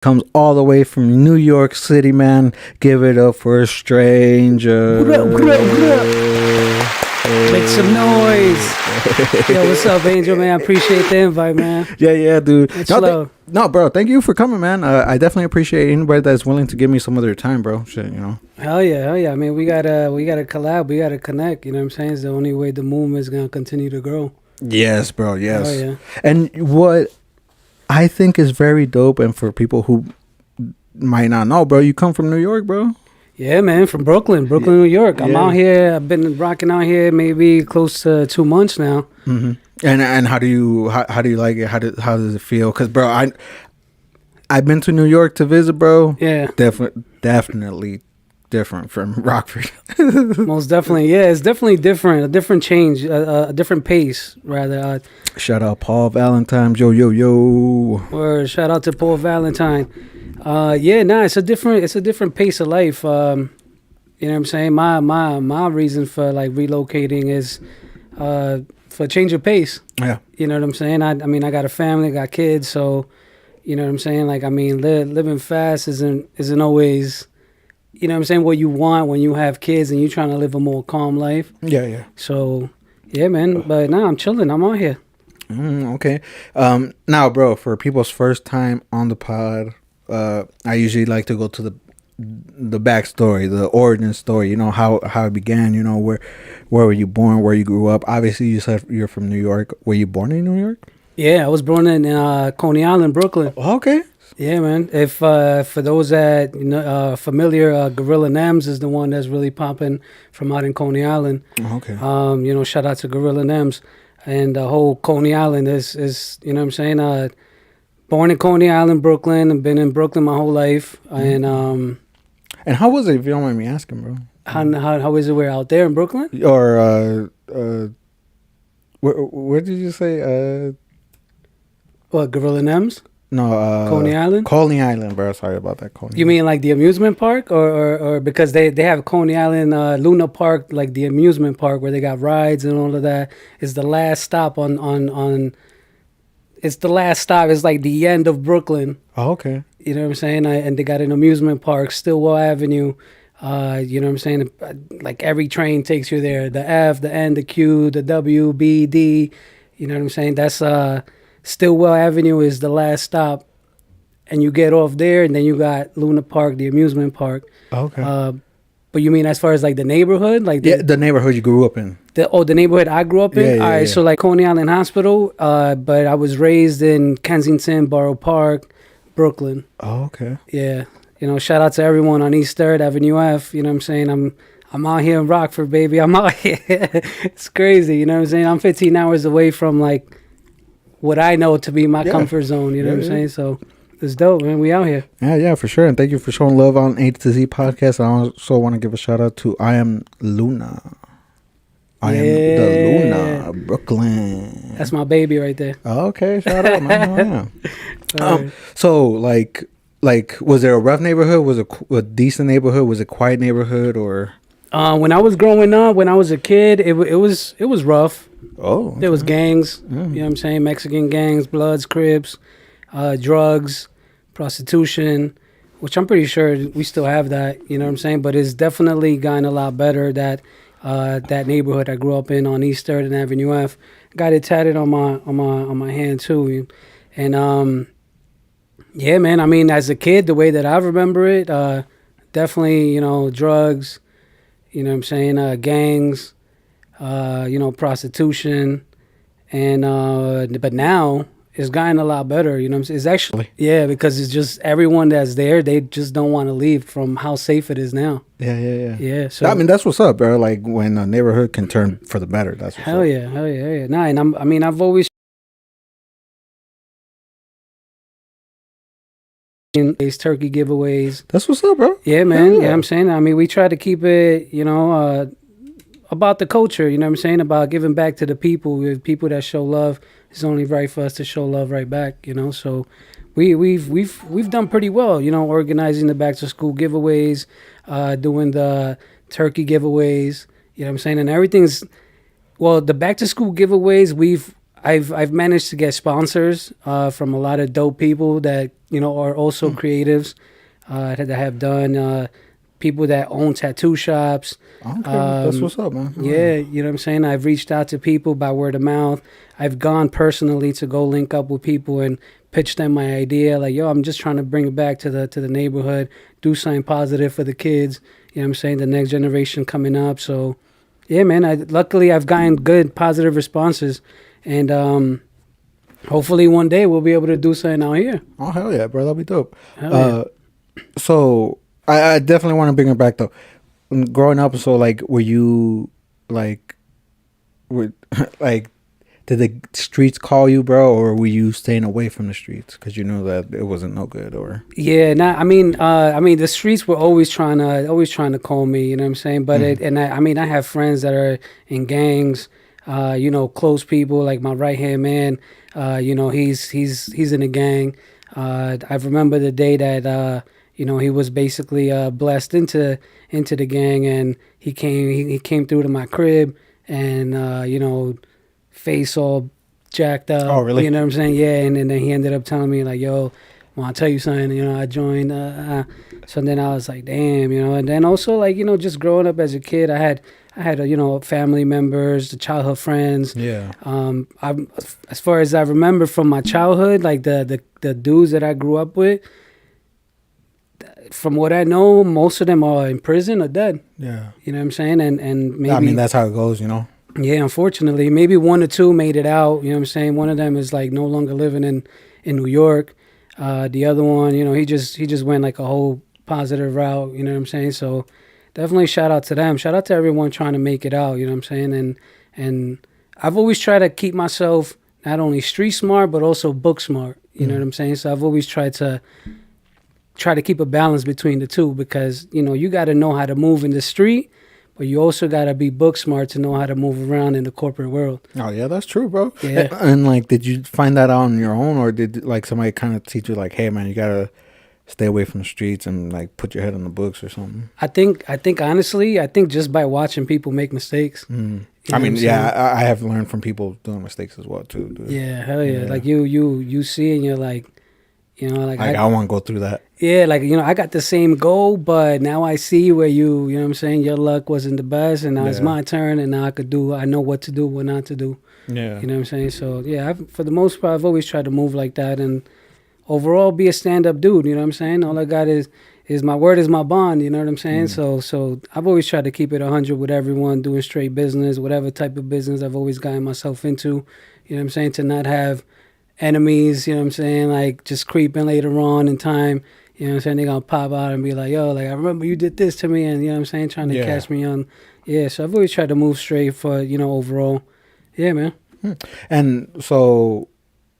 Comes all the way from New York City, man. Give it up for a stranger. Make some noise. Yo, what's up, Angel, man? I appreciate the invite, man. Yeah, dude. No, bro, thank you for coming, man. I definitely appreciate anybody that's willing to give me some of their time, bro. Shit, you know. Hell yeah. I mean, we gotta collab. We gotta connect. You know what I'm saying? It's the only way the movement is gonna continue to grow. Yes, bro. Yes. Oh yeah. And what I think is very dope, and for people who might not know, bro, you come from New York, bro. Yeah, man, from Brooklyn, New York. I'm out here. I've been rocking out here maybe close to 2 months now. Mm-hmm. And how do you like it? How does it feel? Because, bro, I've been to New York to visit, bro. Yeah, definitely different from Rockford. Most definitely. Yeah, it's definitely different. A different change, a different pace, rather. Shout out Paul Valentine, yo. Or shout out to Paul Valentine. It's a different pace of life. You know what I'm saying? My reason for like relocating is for change of pace. Yeah. You know what I'm saying? I mean, I got a family, I got kids, so you know what I'm saying? Like, I mean, living fast isn't always, you know what I'm saying, what you want when you have kids and you're trying to live a more calm life. Yeah. So, yeah, man. But I'm chilling. I'm out here. Okay. Now, bro, for people's first time on the pod, I usually like to go to the backstory, the origin story. You know how it began. You know where were you born, where you grew up. Obviously, you said you're from New York. Were you born in New York? Yeah, I was born in Coney Island, Brooklyn. Okay. Yeah, man. If for those that familiar, Gorilla Nems is the one that's really popping from out in Coney Island. Okay. Shout out to Gorilla Nems, and the whole Coney Island is you know what I'm saying. Born in Coney Island, Brooklyn. I've been in Brooklyn my whole life, and how was it, if you don't mind me asking, bro? How is it? We're out there in Brooklyn, or where did you say? What, Gorilla Nems? No, Coney Island. Coney Island, bro. Sorry about that. Coney. You mean like the amusement park, or because they have Coney Island Luna Park, like the amusement park where they got rides and all of that. Is the last stop on. It's the last stop. It's like the end of Brooklyn. Oh, okay. You know what I'm saying? And they got an amusement park, Stillwell Avenue. You know what I'm saying? Like every train takes you there. The F, the N, the Q, the W, B, D. You know what I'm saying? That's Stillwell Avenue is the last stop. And you get off there, and then you got Luna Park, the amusement park. Okay. But you mean as far as like the neighborhood? Like the neighborhood you grew up in. The neighborhood I grew up in? Yeah, All right, so like Coney Island Hospital, but I was raised in Kensington, Borough Park, Brooklyn. Oh, okay. Yeah. You know, shout out to everyone on East 3rd Avenue F. You know what I'm saying? I'm out here in Rockford, baby. I'm out here. It's crazy. You know what I'm saying? I'm 15 hours away from like what I know to be my comfort zone. You know what I'm saying? So it's dope, man. We out here. Yeah, for sure. And thank you for showing love on A2Z Podcast. I also want to give a shout out to I Am Luna. I am the Luna, Brooklyn. That's my baby right there. Okay, shout out, man. So, like, was there a rough neighborhood? Was it a decent neighborhood? Was it a quiet neighborhood, or? When I was growing up, when I was a kid, it was rough. Oh, okay. There was gangs. You know what I'm saying? Mexican gangs, Bloods, Crips, drugs, prostitution, which I'm pretty sure we still have that. You know what I'm saying? But it's definitely gotten a lot better. That neighborhood I grew up in on East 3rd and Avenue F, got it tatted on my hand too, and yeah, man. I mean, as a kid, the way that I remember it, definitely, you know, drugs, you know what I'm saying, gangs, you know, prostitution, and but now it's gotten a lot better, you know what I'm saying? It's actually, yeah, because it's just everyone that's there, they just don't want to leave from how safe it is now. Yeah. Yeah, so I mean, that's what's up, bro. Like when a neighborhood can turn for the better, that's what's hell up. Yeah. Nah, and I've always in these turkey giveaways. That's what's up, bro. Yeah, man. Yeah, I'm saying. I mean, we try to keep it, you know, about the culture. You know what I'm saying? About giving back to the people. With people that show love, it's only right for us to show love right back. You know, so we've done pretty well. You know, organizing the back to school giveaways, doing the turkey giveaways. You know what I'm saying? And everything's the back to school giveaways. I've managed to get sponsors from a lot of dope people that are also creatives that have done people that own tattoo shops. Okay, that's what's up, man. Yeah, you know what I'm saying? I've reached out to people by word of mouth. I've gone personally to go link up with people and pitch them my idea. Like, yo, I'm just trying to bring it back to the neighborhood, do something positive for the kids. You know what I'm saying? The next generation coming up. So, yeah, man, luckily I've gotten good, positive responses. And hopefully one day we'll be able to do something out here. Oh, hell yeah, bro. That'll be dope. Hell So I definitely want to bring it back, though. Growing up, so, like, were you, like, like, did the streets call you, bro, or were you staying away from the streets because you knew that it wasn't no good, or? Yeah, I mean, the streets were always trying to call me. You know what I'm saying? But I have friends that are in gangs. Close people like my right hand man. He's in a gang. I remember the day that he was basically blessed into the gang, and he came through to my crib, and face all jacked up. Oh, really? You know what I'm saying? Yeah, and then he ended up telling me like, yo, well, I'll tell you something, I joined. So then I was like, damn, and then also like, just growing up as a kid, I had family members, the childhood friends. Yeah. As far as I remember from my childhood, like the dudes that I grew up with, from what I know, most of them are in prison or dead. Yeah. You know what I'm saying? And maybe, I mean, that's how it goes, Yeah, unfortunately, maybe one or two made it out. You know what I'm saying? One of them is like no longer living in New York. The other one, he just went like a whole positive route. You know what I'm saying? So definitely shout out to them. Shout out to everyone trying to make it out. You know what I'm saying? And I've always tried to keep myself not only street smart but also book smart. You know what I'm saying? So I've always tried to keep a balance between the two, because you got to know how to move in the street, but you also got to be book smart to know how to move around in the corporate world. Oh, yeah, that's true, bro. Yeah. And like, did you find that out on your own, or did like somebody kind of teach you like, hey, man, you got to stay away from the streets and like put your head in the books or something? I think honestly, just by watching people make mistakes. I mean, yeah, I have learned from people doing mistakes as well too, dude. Yeah, hell yeah. Like you see and you're like, like I want to go through that. Yeah, like, I got the same goal, but now I see where you know what I'm saying, your luck wasn't the best, and now it's my turn, and now I know what to do, what not to do. Yeah. You know what I'm saying? So, yeah, for the most part, I've always tried to move like that, and overall be a stand-up dude, you know what I'm saying? All I got is my word is my bond, you know what I'm saying? So I've always tried to keep it 100 with everyone, doing straight business, whatever type of business I've always gotten myself into, you know what I'm saying, to not have enemies, you know what I'm saying, like just creeping later on in time, you know what I'm saying, they gonna pop out and be like, yo, like I remember you did this to me, and you know what I'm saying, trying to catch me on. Yeah, so I've always tried to move straight for, overall. Yeah, man. And so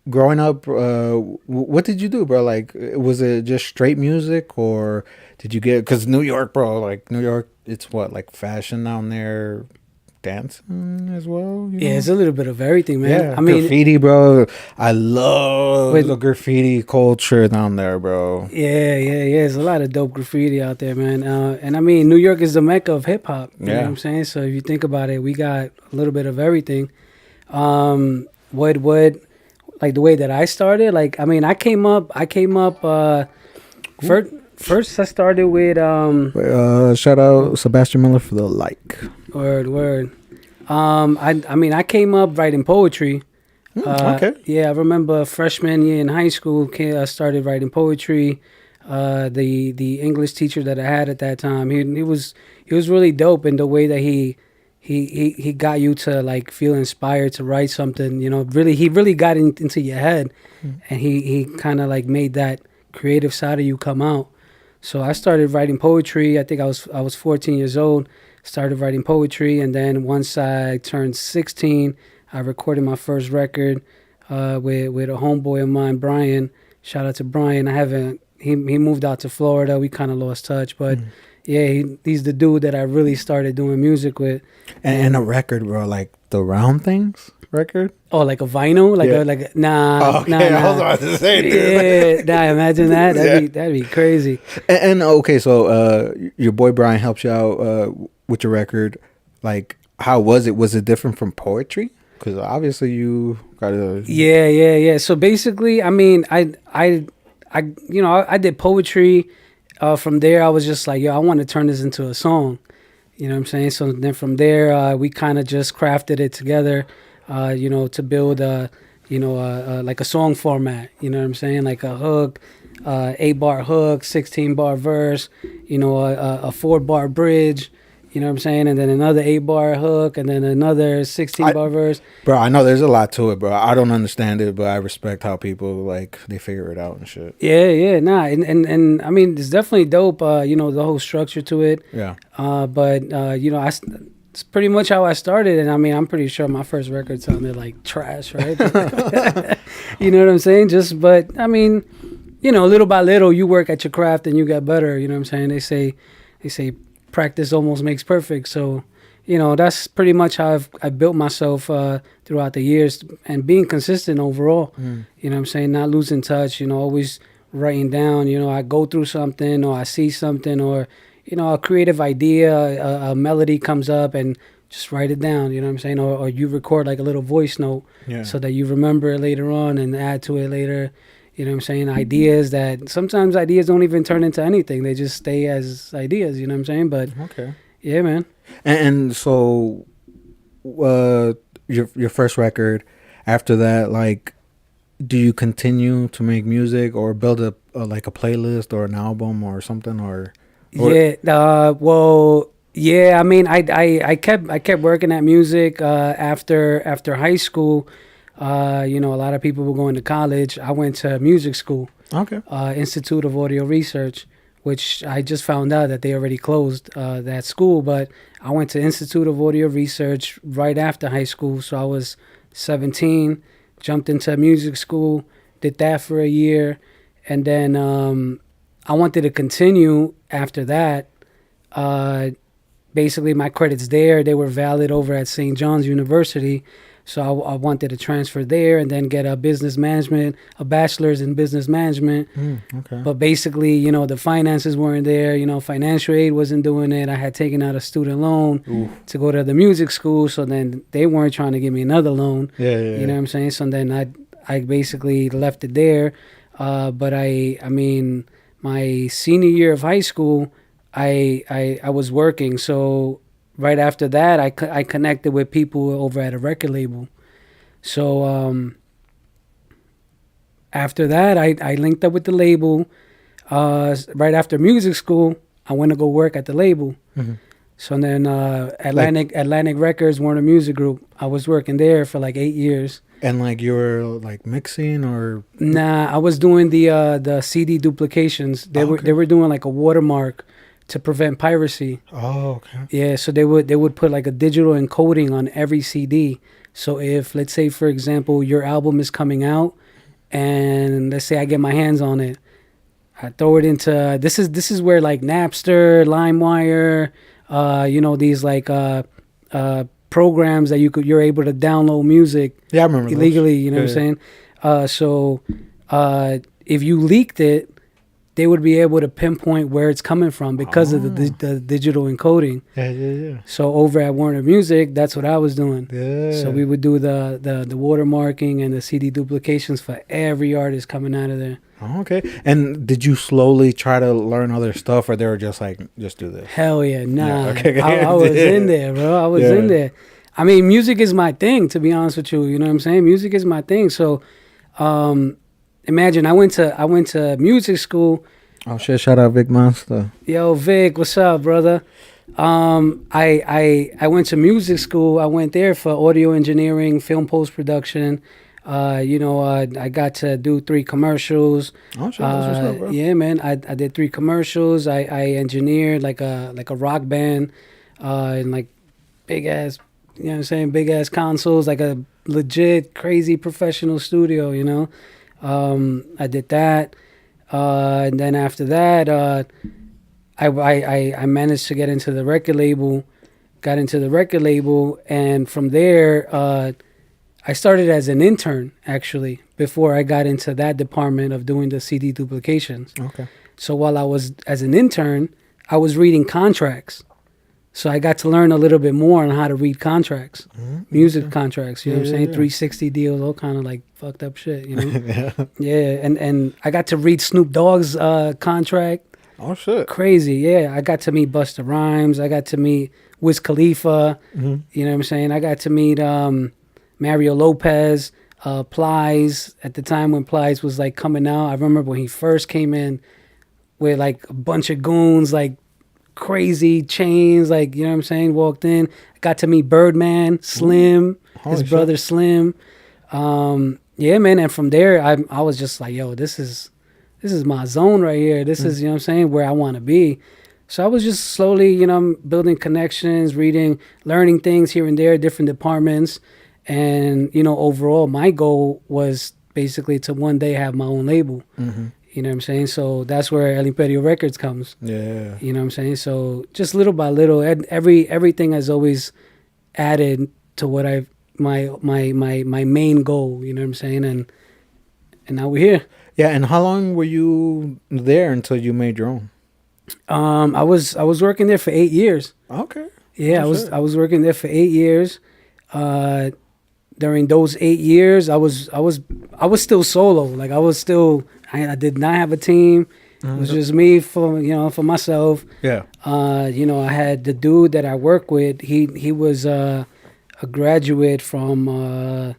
growing up, what did you do, bro? Like, was it just straight music, or did you get, because New York, bro, like New York, it's what, like fashion down there, dancing as well? Yeah, it's a little bit of everything, man. Yeah, I mean, graffiti, bro. I love the graffiti culture down there, bro. Yeah. There's a lot of dope graffiti out there, man. And I mean, New York is the mecca of hip hop. You know what I'm saying? So if you think about it, we got a little bit of everything. What like the way that I started, like, I mean, I came up first I started with shout out Sebastian Miller for the like. Word. I mean, I came up writing poetry. Okay. Yeah, I remember freshman year in high school, I started writing poetry. The English teacher that I had at that time, he was really dope in the way that he got you to like feel inspired to write something. He really got into your head, and he kind of like made that creative side of you come out. So I started writing poetry. I think I was 14 years old. Started writing poetry, and then once I turned 16, I recorded my first record with a homeboy of mine, Brian. Shout out to Brian. He moved out to Florida. We kind of lost touch, but yeah, he's the dude that I really started doing music with. And a record, bro, like the Round Things record? Oh, like a vinyl? Nah. Oh, okay, I was about to say, dude. Yeah, imagine that. That'd be crazy. And okay, so your boy Brian helps you out with your record. Like, how was it? Was it different from poetry? Because obviously you gotta. Yeah. So basically, I mean, I did poetry. From there, I was just like, yo, I want to turn this into a song. You know what I'm saying? So then from there, we kind of just crafted it together, to build like a song format. You know what I'm saying? Like a hook, 8-bar hook, 16-bar verse, a 4-bar bridge. You know what I'm saying? And then another 8-bar hook, and then another 16-bar verse. Bro, I know there's a lot to it, bro. I don't understand it, but I respect how people like they figure it out and shit. Yeah, nah, and I mean, it's definitely dope. The whole structure to it. Yeah. But it's pretty much how I started, and I mean, I'm pretty sure my first record sounded like trash, right? You know what I'm saying? But I mean, little by little, you work at your craft and you get better. You know what I'm saying? They say practice almost makes perfect. So, that's pretty much how I built myself throughout the years, and being consistent overall. You know what I'm saying? Not losing touch, always writing down, I go through something, or I see something, or, a creative idea, a melody comes up, and just write it down, you know what I'm saying? Or you record like a little voice note so that you remember it later on and add to it later. You know what I'm saying? Ideas that sometimes ideas don't even turn into anything. They just stay as ideas, you know what I'm saying? But okay. Yeah, man. And so your first record, after that, like, do you continue to make music or build a playlist or an album or something or well, yeah, I mean, I kept working at music after high school. A lot of people were going to college. I went to music school. Okay. Institute of Audio Research, which I just found out that they already closed that school. But I went to Institute of Audio Research right after high school. So I was 17, jumped into music school, did that for a year. And then I wanted to continue after that. Basically, my credits there, they were valid over at St. John's University. So I wanted to transfer there and then get a bachelor's in business management. Okay. But basically, the finances weren't there. Financial aid wasn't doing it. I had taken out a student loan to go to the music school. So then they weren't trying to give me another loan. Yeah. You know what I'm saying? So then I basically left it there. But I mean, my senior year of high school, I was working. So right after that, I connected with people over at a record label. So after that, I linked up with the label. Right after music school, I went to go work at the label. Mm-hmm. So then Atlantic Records, Warner Music Group, I was working there for like 8 years. And like you were like mixing or? Nah, I was doing the CD duplications. They were doing like a watermark to prevent piracy. Oh, okay. Yeah, so they would put like a digital encoding on every CD. So if, let's say, for example, your album is coming out, and let's say I get my hands on it, I throw it into this is where like Napster, LimeWire, these like programs that you're able to download music. Yeah, I remember illegally. Those. You know what I'm saying? So if you leaked it, they would be able to pinpoint where it's coming from because of the digital encoding. Yeah. So over at Warner Music, that's what I was doing. Yeah. So we would do the watermarking and the CD duplications for every artist coming out of there. Oh, okay. And did you slowly try to learn other stuff, or they were just like, just do this? Hell yeah, nah. Yeah, okay. I was in there, bro. I was in there. I mean, music is my thing, to be honest with you. You know what I'm saying? Music is my thing. So imagine I went to music school. Oh shit! Shout out Vic Monster. Yo, Vic, what's up, brother? I went to music school. I went there for audio engineering, film post production. I got to do 3 commercials. Oh shit! That's what's up, bro. Yeah, man. I did 3 commercials. I engineered like a rock band, and like big ass, you know what I'm saying, big ass consoles, like a legit crazy professional studio. I did that. And then after that, I managed to get into the record label, and from there, I started as an intern, actually, before I got into that department of doing the CD duplications. Okay. So while I was as an intern, I was reading contracts. So I got to learn a little bit more on how to read contracts, music contracts. You know what I'm saying? Yeah. 360 deals, all kind of like fucked up shit. You know? Yeah. Yeah, and I got to read Snoop Dogg's contract. Oh shit. Crazy, yeah. I got to meet Busta Rhymes. I got to meet Wiz Khalifa. You know what I'm saying? I got to meet Mario Lopez, Plies. At the time when Plies was like coming out, I remember when he first came in with like a bunch of goons, like crazy chains, like, you know what I'm saying? Walked in. I got to meet Birdman, Slim, his brother Slim. Yeah, man. And from there, I was just like, yo, this is my zone right here. This is, you know what I'm saying, where I want to be. So I was just slowly, you know, building connections, reading, learning things here and there, different departments. And, you know, overall, my goal was basically to one day have my own label. You know what I'm saying? So that's where El Imperio Records comes. Yeah. You know what I'm saying? So just little by little, everything has always added to what my main goal, you know what I'm saying? And now we're here. Yeah, and how long were you there until you made your own? I was working there for 8 years. Okay. Yeah, Oh, shit. I was working there for 8 years. During those 8 years, I was still solo. Like I did not have a team. It was just me for myself. Yeah. You know, I had the dude that I work with. He was a graduate from I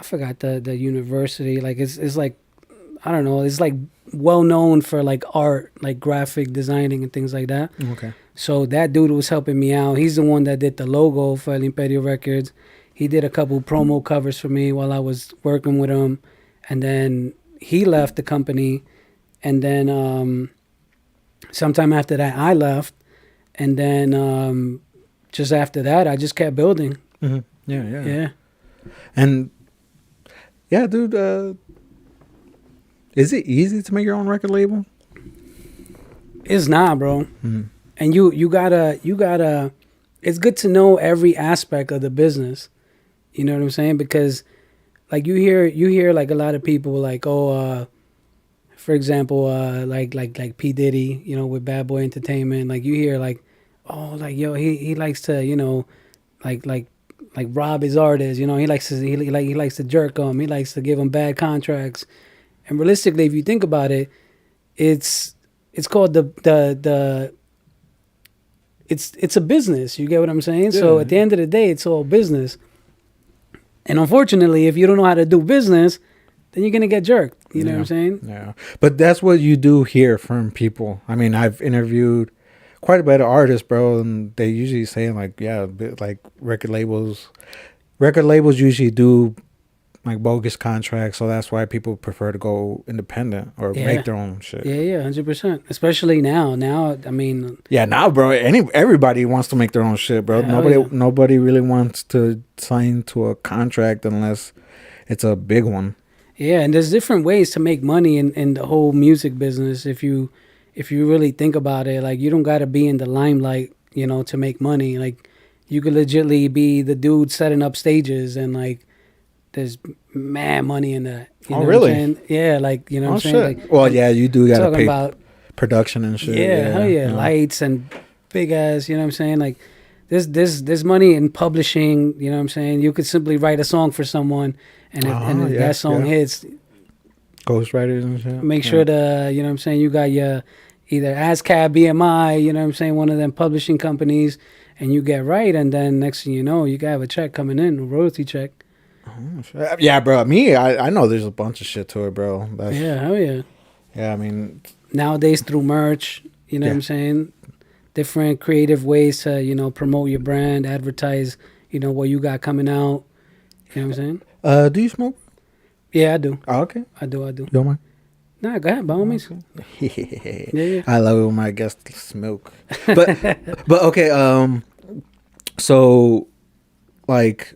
forgot the university. Like it's like, I don't know. It's like well known for like art, like graphic designing and things like that. Okay. So that dude was helping me out. He's the one that did the logo for El Imperio Records. He did a couple promo covers for me while I was working with him, and then he left the company, and then sometime after that I left, and then just after that I just kept building. Yeah. And yeah, dude, is it easy to make your own record label? It's not, bro. And you gotta. It's good to know every aspect of the business. You know what I'm saying? Because like you hear like a lot of people like, oh, for example, like P Diddy, you know, with Bad Boy Entertainment. Like you hear like, oh, like yo, he likes to, you know, like rob his artists. You know, he likes to jerk them. He likes to give them bad contracts. And realistically, if you think about it, it's called it's a business. You get what I'm saying? Yeah. So at the end of the day, it's all business. And unfortunately, if you don't know how to do business, then you're going to get jerked. You know what I'm saying? Yeah. But that's what you do hear from people. I mean, I've interviewed quite a bit of artists, bro, and they usually say like, yeah, like record labels usually do like bogus contracts, so that's why people prefer to go independent or make their own shit. Yeah, 100%. Especially now. Now, I mean. Yeah, now, bro, everybody wants to make their own shit, bro. Nobody really wants to sign to a contract unless it's a big one. Yeah, and there's different ways to make money in the whole music business. If you really think about it, like you don't got to be in the limelight, you know, to make money. Like you could legitimately be the dude setting up stages and like. There's mad money in that. You know really? What I'm saying? Yeah, like, you know what I'm saying? Like, well, yeah, you do got to pay about production and shit. Yeah, hell yeah. Lights and big ass, you know what I'm saying? Like, there's money in publishing, you know what I'm saying? You could simply write a song for someone, and if that song hits. Ghostwriters and shit. Make sure to, you know what I'm saying, you got your either ASCAP, BMI, you know what I'm saying, one of them publishing companies, and you get right, and then next thing you know, you can have a check coming in, a royalty check. Yeah, bro. I know there's a bunch of shit to it, bro. Hell yeah. Yeah, I mean. Nowadays through merch, you know what I'm saying? Different creative ways to, you know, promote your brand, advertise, you know, what you got coming out. You know what I'm saying? Do you smoke? Yeah, I do. Oh, okay. I do. You don't mind? Nah, go ahead, by all means. Yeah. I love it when my guests smoke. But okay, so like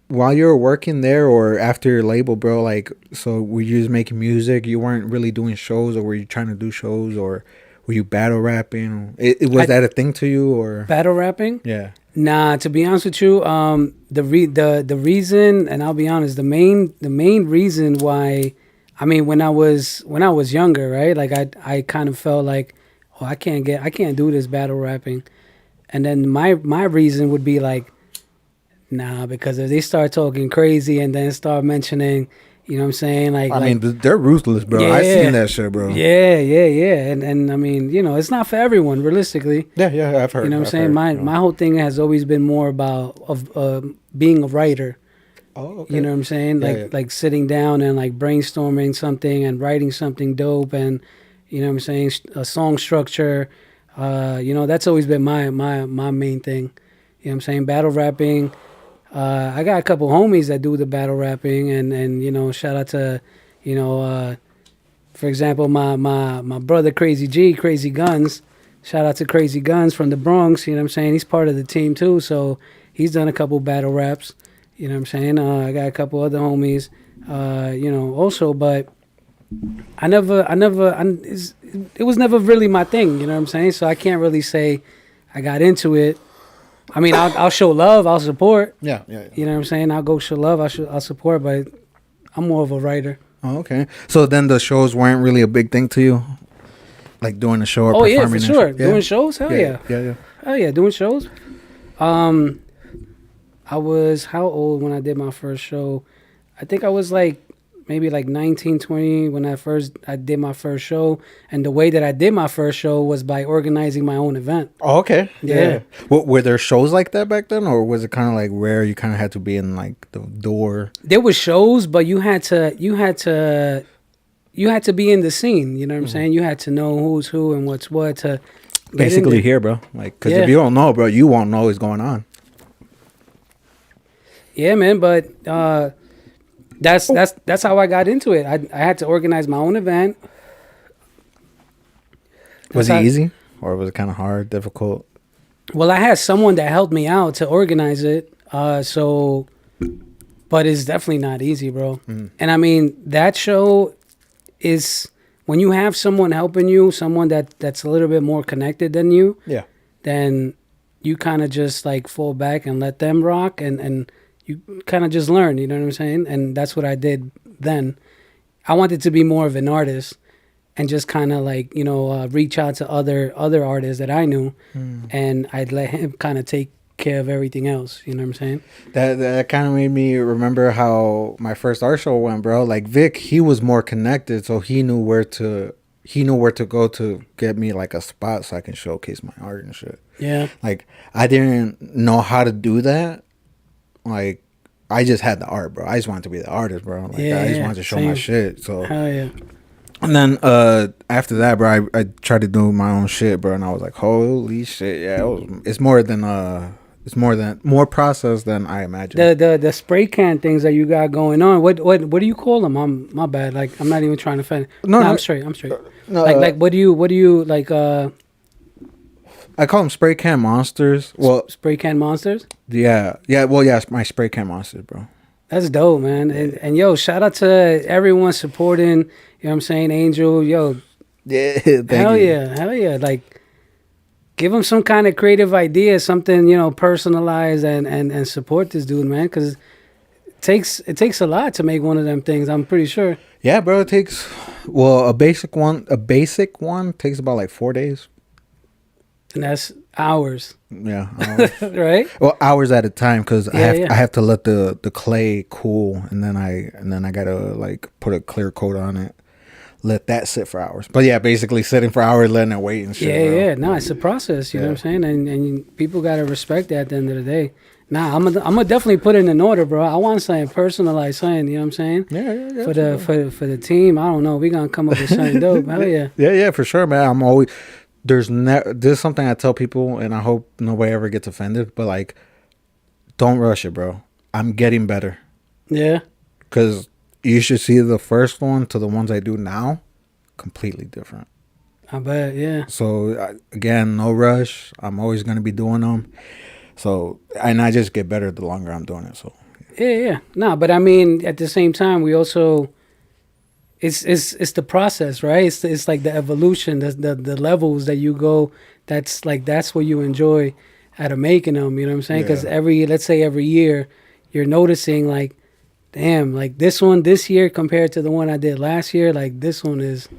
while you were working there or after your label, bro, like, so were you just making music? You weren't really doing shows, or were you trying to do shows, or were you battle rapping? Was that a thing to you, or battle rapping? Yeah. Nah, to be honest with you, the reason, and I'll be honest, the main reason why, I mean, when I was younger, right? Like I kind of felt like, oh, I can't do this battle rapping. And then my reason would be like, nah, because if they start talking crazy and then start mentioning, you know what I'm saying? I mean, they're ruthless, bro. Yeah. I seen that shit, bro. Yeah. And I mean, you know, it's not for everyone, realistically. Yeah, I've heard. You know what I'm saying? My whole thing has always been more about being a writer. Oh, okay. You know what I'm saying? Like sitting down and like brainstorming something and writing something dope, and you know what I'm saying, a song structure. You know, that's always been my main thing. You know what I'm saying? Battle rapping. I got a couple homies that do the battle rapping, and you know, shout out to, you know, for example, my brother Crazy Guns. Shout out to Crazy Guns from the Bronx. You know what I'm saying? He's part of the team too, so he's done a couple battle raps. You know what I'm saying? I got a couple other homies, you know, also, but it was never really my thing, you know what I'm saying? So I can't really say I got into it. I mean, I'll show love, I'll support. Yeah. You know what I'm saying? I'll go show love, I'll support, but I'm more of a writer. Oh, okay. So then the shows weren't really a big thing to you? Like doing a show or performing? Oh, yeah, for sure. Yeah? Doing shows? Hell yeah. Yeah. Hell yeah, doing shows. I was how old when I did my first show? I think I was like maybe like 19, 20 when I did my first show. And the way that I did my first show was by organizing my own event. Oh, okay. Yeah. Well, were there shows like that back then, or was it kind of like rare? You kind of had to be in like the door. There was shows, but you had to be in the scene. You know what I'm saying? You had to know who's who and what's what to basically here, bro. Like, because if you don't know, bro, you won't know what's going on. Yeah, man, but that's how I got into it. I had to organize my own event. Was it easy, or was it kind of hard, difficult? Well, I had someone that helped me out to organize it. But it's definitely not easy, bro. And I mean, that show is when you have someone helping you, someone that's a little bit more connected than you. Yeah. Then you kind of just like fall back and let them rock, and you kind of just learn, you know what I'm saying? And that's what I did then. I wanted to be more of an artist and just kind of like, you know, reach out to other artists that I knew, and I'd let him kind of take care of everything else, you know what I'm saying? That kind of made me remember how my first art show went, bro. Like Vic, he was more connected, so he knew where to go to get me like a spot so I can showcase my art and shit. Yeah. Like I didn't know how to do that. Like, I just had the art, bro. I just wanted to be the artist, bro. Like, I just wanted to show my shit. So, hell yeah. And then after that, bro, I tried to do my own shit, bro, and I was like, holy shit, yeah, it's more process than I imagined. The spray can things that you got going on. What do you call them? My bad. Like, I'm not even trying to offend. No, I'm straight. No, like what do you like? I call them spray can monsters. Well, spray can monsters. Yeah. Well, yeah, my spray can monsters, bro. That's dope, man. And yo, shout out to everyone supporting. You know what I'm saying, Angel. Yo, yeah, hell yeah. Like, give him some kind of creative idea, something, you know, personalized, and support this dude, man, because it takes a lot to make one of them things. I'm pretty sure. Yeah, bro. It takes a basic one takes about like 4 days. And that's hours. Yeah, hours. Right? Well, hours at a time, because I have to let the clay cool, and then I gotta like put a clear coat on it, let that sit for hours. But yeah, basically sitting for hours, letting it wait and shit. Yeah. No, it's a process. You know what I'm saying? And people gotta respect that at the end of the day. Nah, I'm gonna definitely put it in order, bro. I want something personalized, something. You know what I'm saying? Yeah. For the team, I don't know. We gonna come up with something dope. Hell yeah. Yeah, for sure, man. I'm always. This is something I tell people, and I hope nobody ever gets offended, but like, don't rush it, bro. I'm getting better. Yeah. Because you should see the first one to the ones I do now, completely different. I bet, yeah. So, again, no rush. I'm always going to be doing them. So, and I just get better the longer I'm doing it, so. Yeah. No, but I mean, at the same time, we also... It's the process, right? It's like the evolution, the levels that you go. That's what you enjoy out of making them. You know what I'm saying? Because let's say every year, you're noticing like, damn, like this one this year compared to the one I did last year, like this one is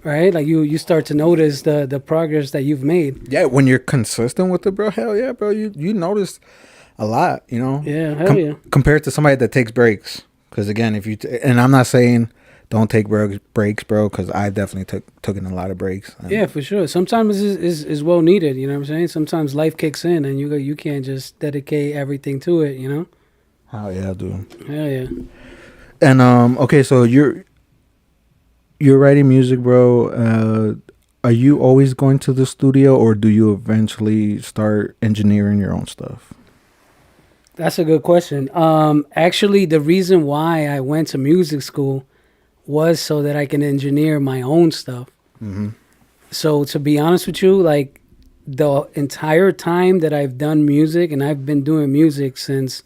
right? Like you start to notice the progress that you've made. Yeah, when you're consistent with it, bro, hell yeah, bro, you notice a lot, you know. Yeah, hell yeah. Compared to somebody that takes breaks, because again, if you and I'm not saying don't take breaks, bro, because I definitely took in a lot of breaks. Yeah, for sure. Sometimes is well needed. You know what I'm saying? Sometimes life kicks in, and you can't just dedicate everything to it. You know? Hell yeah, dude. Hell yeah. And okay, so you're writing music, bro. Are you always going to the studio, or do you eventually start engineering your own stuff? That's a good question. Actually, the reason why I went to music school was so that I can engineer my own stuff. Mm-hmm. So to be honest with you, like the entire time that I've done music, and I've been doing music since,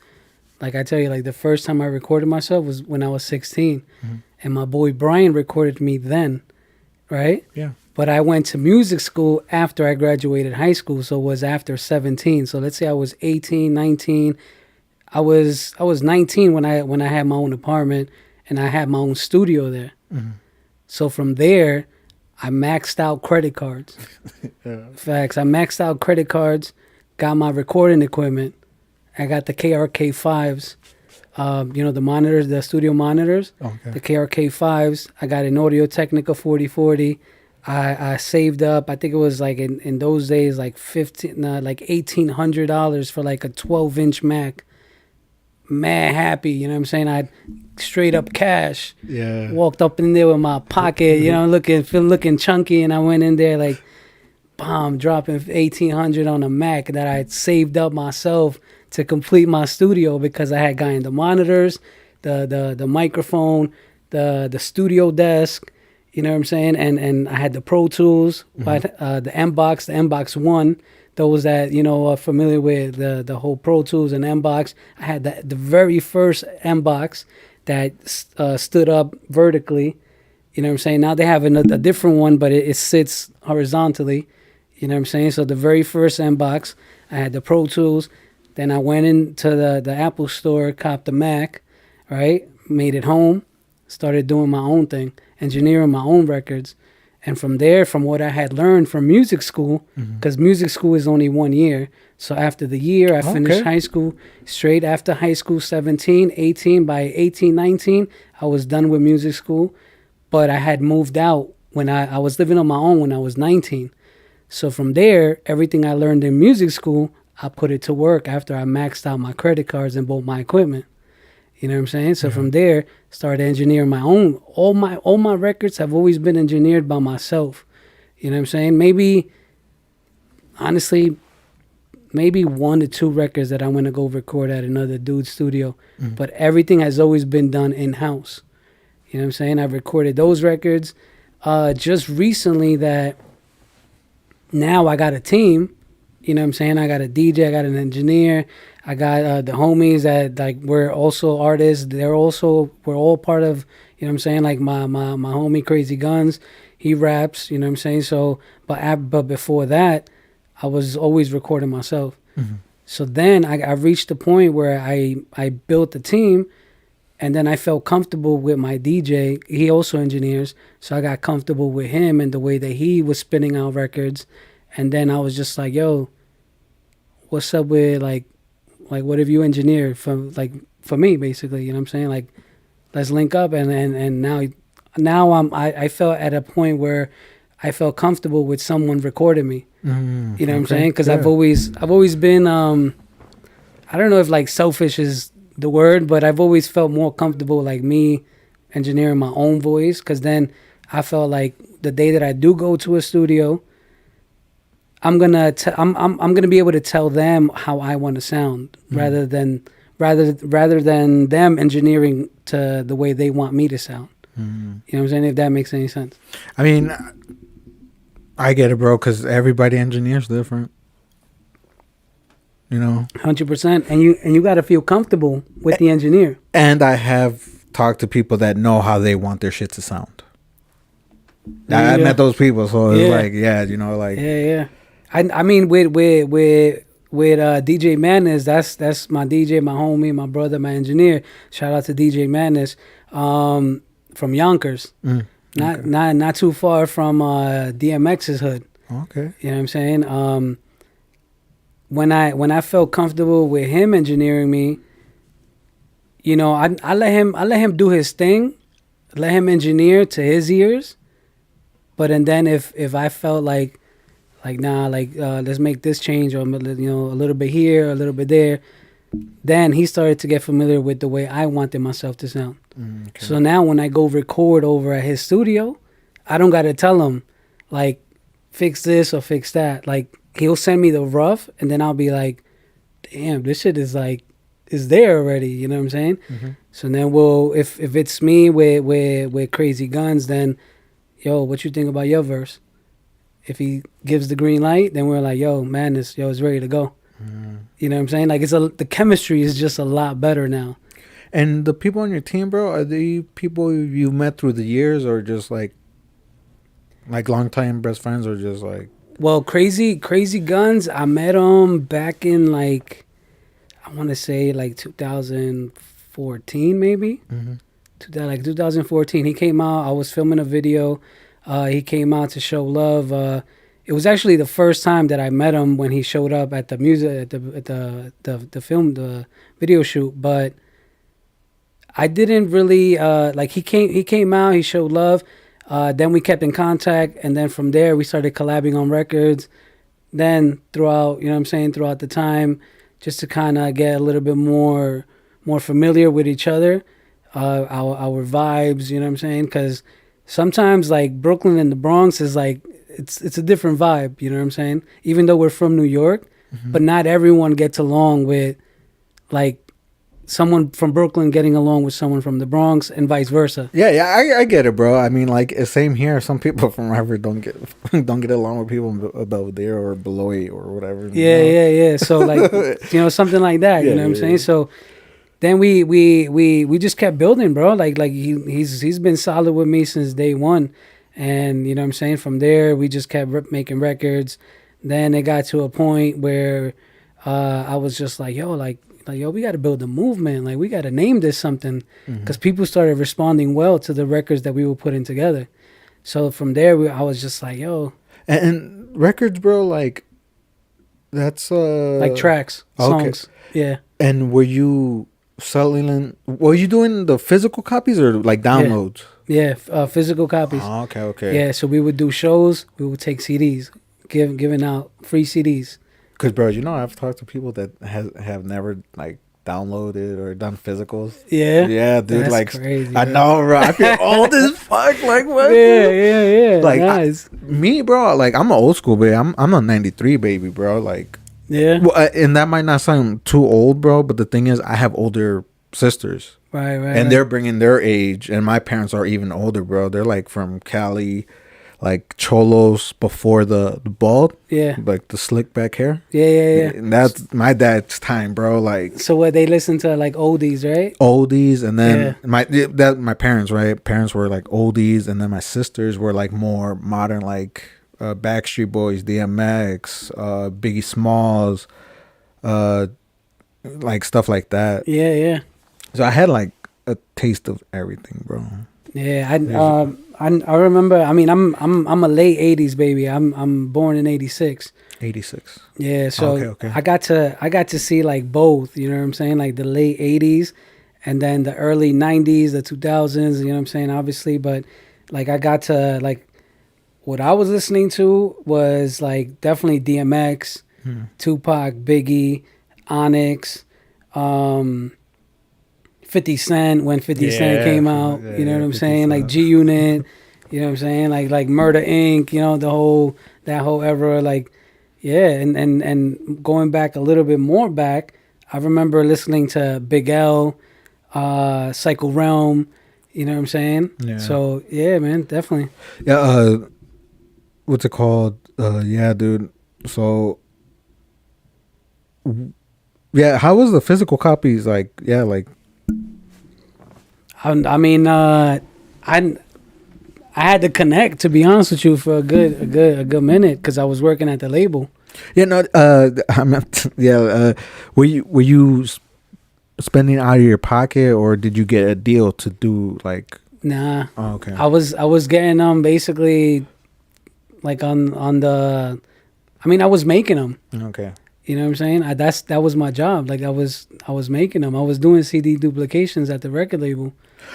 like I tell you, like the first time I recorded myself was when I was 16. Mm-hmm. And my boy Brian recorded me then, right? Yeah. But I went to music school after I graduated high school, so it was after 17. So let's say I was 18, 19. I was 19 when I had my own apartment and I had my own studio there. Mm-hmm. So from there, I maxed out credit cards. Yeah. Facts. I maxed out credit cards, got my recording equipment. I got the KRK5s. The monitors, the studio monitors, Okay. the KRK5s. I got an Audio Technica 4040. I saved up, I think it was like in those days, like $1,800 for like a 12-inch Mac. Mad happy, you know what I'm saying? I straight up cash. Yeah. Walked up in there with my pocket, looking chunky, and I went in there like, dropping $1,800 on a Mac that I had saved up myself to complete my studio, because I had gotten the monitors, the microphone, the studio desk, you know what I'm saying, and I had the Pro Tools, Mm-hmm. the MBox One. Those that are familiar with the whole Pro Tools and MBox, I had the very first MBox that stood up vertically. You know what I'm saying? Now they have a different one, but it sits horizontally. You know what I'm saying? So the very first MBox, I had the Pro Tools. Then I went into the Apple store, copped the Mac, right? Made it home, started doing my own thing, engineering my own records. And from there, from what I had learned from music school, because music school is only 1 year. So after the year, I finished high school. Straight after high school, 17, 18. By 18, 19, I was done with music school. But I had moved out when I was living on my own when I was 19. So from there, everything I learned in music school, I put it to work after I maxed out my credit cards and bought my equipment. You know what I'm saying? So from there, started engineering my own. All my records have always been engineered by myself. You know what I'm saying? Maybe, honestly, maybe 1 to 2 records that I'm going to go record at another dude's studio. But everything has always been done in-house. You know what I'm saying? I've recorded those records. Just recently that now I got a team. You know what I'm saying? I got a DJ, I got an engineer, I got the homies that like we're also artists. We're all part of, you know what I'm saying? Like my homie Crazy Guns, he raps, you know what I'm saying? So, but before that, I was always recording myself. Mm-hmm. So then I reached the point where I built a team, and then I felt comfortable with my DJ. He also engineers, so I got comfortable with him and the way that he was spinning out records. And then I was just like, yo, what's up with like what have you engineered for me, basically, you know what I'm saying? Like, let's link up. And now I felt at a point where I felt comfortable with someone recording me. You know what I'm saying? Because I've always been, I don't know if like selfish is the word, but I've always felt more comfortable like me engineering my own voice. Because then I felt like the day that I do go to a studio, I'm gonna be able to tell them how I want to sound, rather than them engineering to the way they want me to sound. You know what I'm saying? If that makes any sense. I mean, I get it, bro, because everybody engineers different. You know, 100%, and you got to feel comfortable with the engineer. And I have talked to people that know how they want their shit to sound. I met those people, so it's like, yeah. I mean, with DJ Madness, that's my DJ, my homie, my brother, my engineer. Shout out to DJ Madness from Yonkers. You Not too far from DMX's hood. Okay. You know what I'm saying? When I felt comfortable with him engineering me, you know, I let him do his thing, let him engineer to his ears. But and then if I felt like nah, let's make this change, or you know, a little bit here, a little bit there, then he started to get familiar with the way I wanted myself to sound. Okay. So now when I go record over at his studio, I don't gotta tell him like fix this or fix that. Like he'll send me the rough, and then I'll be like, damn, this shit is there already. You know what I'm saying? Mm-hmm. So then we'll if it's me with Crazy Guns, then yo, what you think about your verse? If he gives the green light, then we're like, yo, madness, yo, it's ready to go. You know what I'm saying? Like the chemistry is just a lot better now. And the people on your team, bro, are they people you met through the years, or just like longtime best friends, or just like? Well, Crazy Guns, I met him back in like, I want to say like 2014 maybe. Mm-hmm. 2014. He came out. I was filming a video. He came out to show love. It was actually the first time that I met him when he showed up at the music at the video shoot. But I didn't really like. He came out. He showed love. Then we kept in contact, and then from there we started collabing on records. Then throughout, you know what I'm saying, throughout the time, just to kind of get a little bit more familiar with each other, our vibes, you know what I'm saying? Because sometimes like Brooklyn and the Bronx is like it's a different vibe, you know what I'm saying? Even though we're from New York, but not everyone gets along with like someone from Brooklyn getting along with someone from the Bronx and vice versa. Yeah, I get it, bro. I mean, like, same here. Some people from wherever don't get along with people above there or below it or whatever. Yeah. So like, you know, something like that. You know what I'm saying? So then we just kept building, bro. Like he's been solid with me since day one, and you know what I'm saying. From there, we just kept making records. Then it got to a point where I was just like, yo, we got to build a movement. Like, we got to name this something, because people started responding well to the records that we were putting together. So from there, I was just like, yo. And records, bro, like, that's... like tracks, songs. Okay. Yeah. And were you doing the physical copies or, like, downloads? Yeah, physical copies. Oh, okay. Yeah, so we would do shows. We would take CDs, giving out free CDs. Because, bro, you know, I've talked to people that have never, like, downloaded or done physicals. Yeah? Yeah, dude. That's like, crazy, I know, bro. I feel old as fuck. Like, what? Yeah. Like, nice. Me, bro, like, I'm an old school baby. I'm a 93 baby, bro. Like, yeah. Well, and that might not sound too old, bro, but the thing is, I have older sisters. Right. And they're bringing their age, and my parents are even older, bro. They're, like, from Cali, like cholos before the bald, like the slick back hair. Yeah. And that's my dad's time, bro. Like, so what, they listen to like oldies, right? Oldies, and then my parents, right? Parents were like oldies, and then my sisters were like more modern, like Backstreet Boys, DMX, Biggie Smalls, like stuff like that. Yeah. So I had like a taste of everything, bro. Yeah, I remember. I mean, I'm a late '80s baby. I'm born in '86. 86. Yeah, so okay. I got to see like both. You know what I'm saying? Like the late '80s, and then the early '90s, the 2000s. You know what I'm saying? Obviously, but like I got to like what I was listening to was like definitely DMX, Tupac, Biggie, Onyx, 50 Cent when 50 Cent came out, you know what I'm saying? Like G-Unit, you know what I'm saying? Like Murder Inc., you know, that whole era, like, yeah. And going back a little bit more back, I remember listening to Big L, Psycho Realm, you know what I'm saying? Yeah. So, yeah, man, definitely. Yeah, what's it called? Yeah, dude. So, yeah, how was the physical copies? Like, yeah, like, I mean, I had to connect, to be honest with you, for a good minute, because I was working at the label. Yeah, no, I'm not. Yeah, were you spending out of your pocket, or did you get a deal to do like? Nah. Oh, okay. I was getting them basically like on the. I mean, I was making them. Okay. You know what I'm saying? That was my job. Like I was making them. I was doing CD duplications at the record label.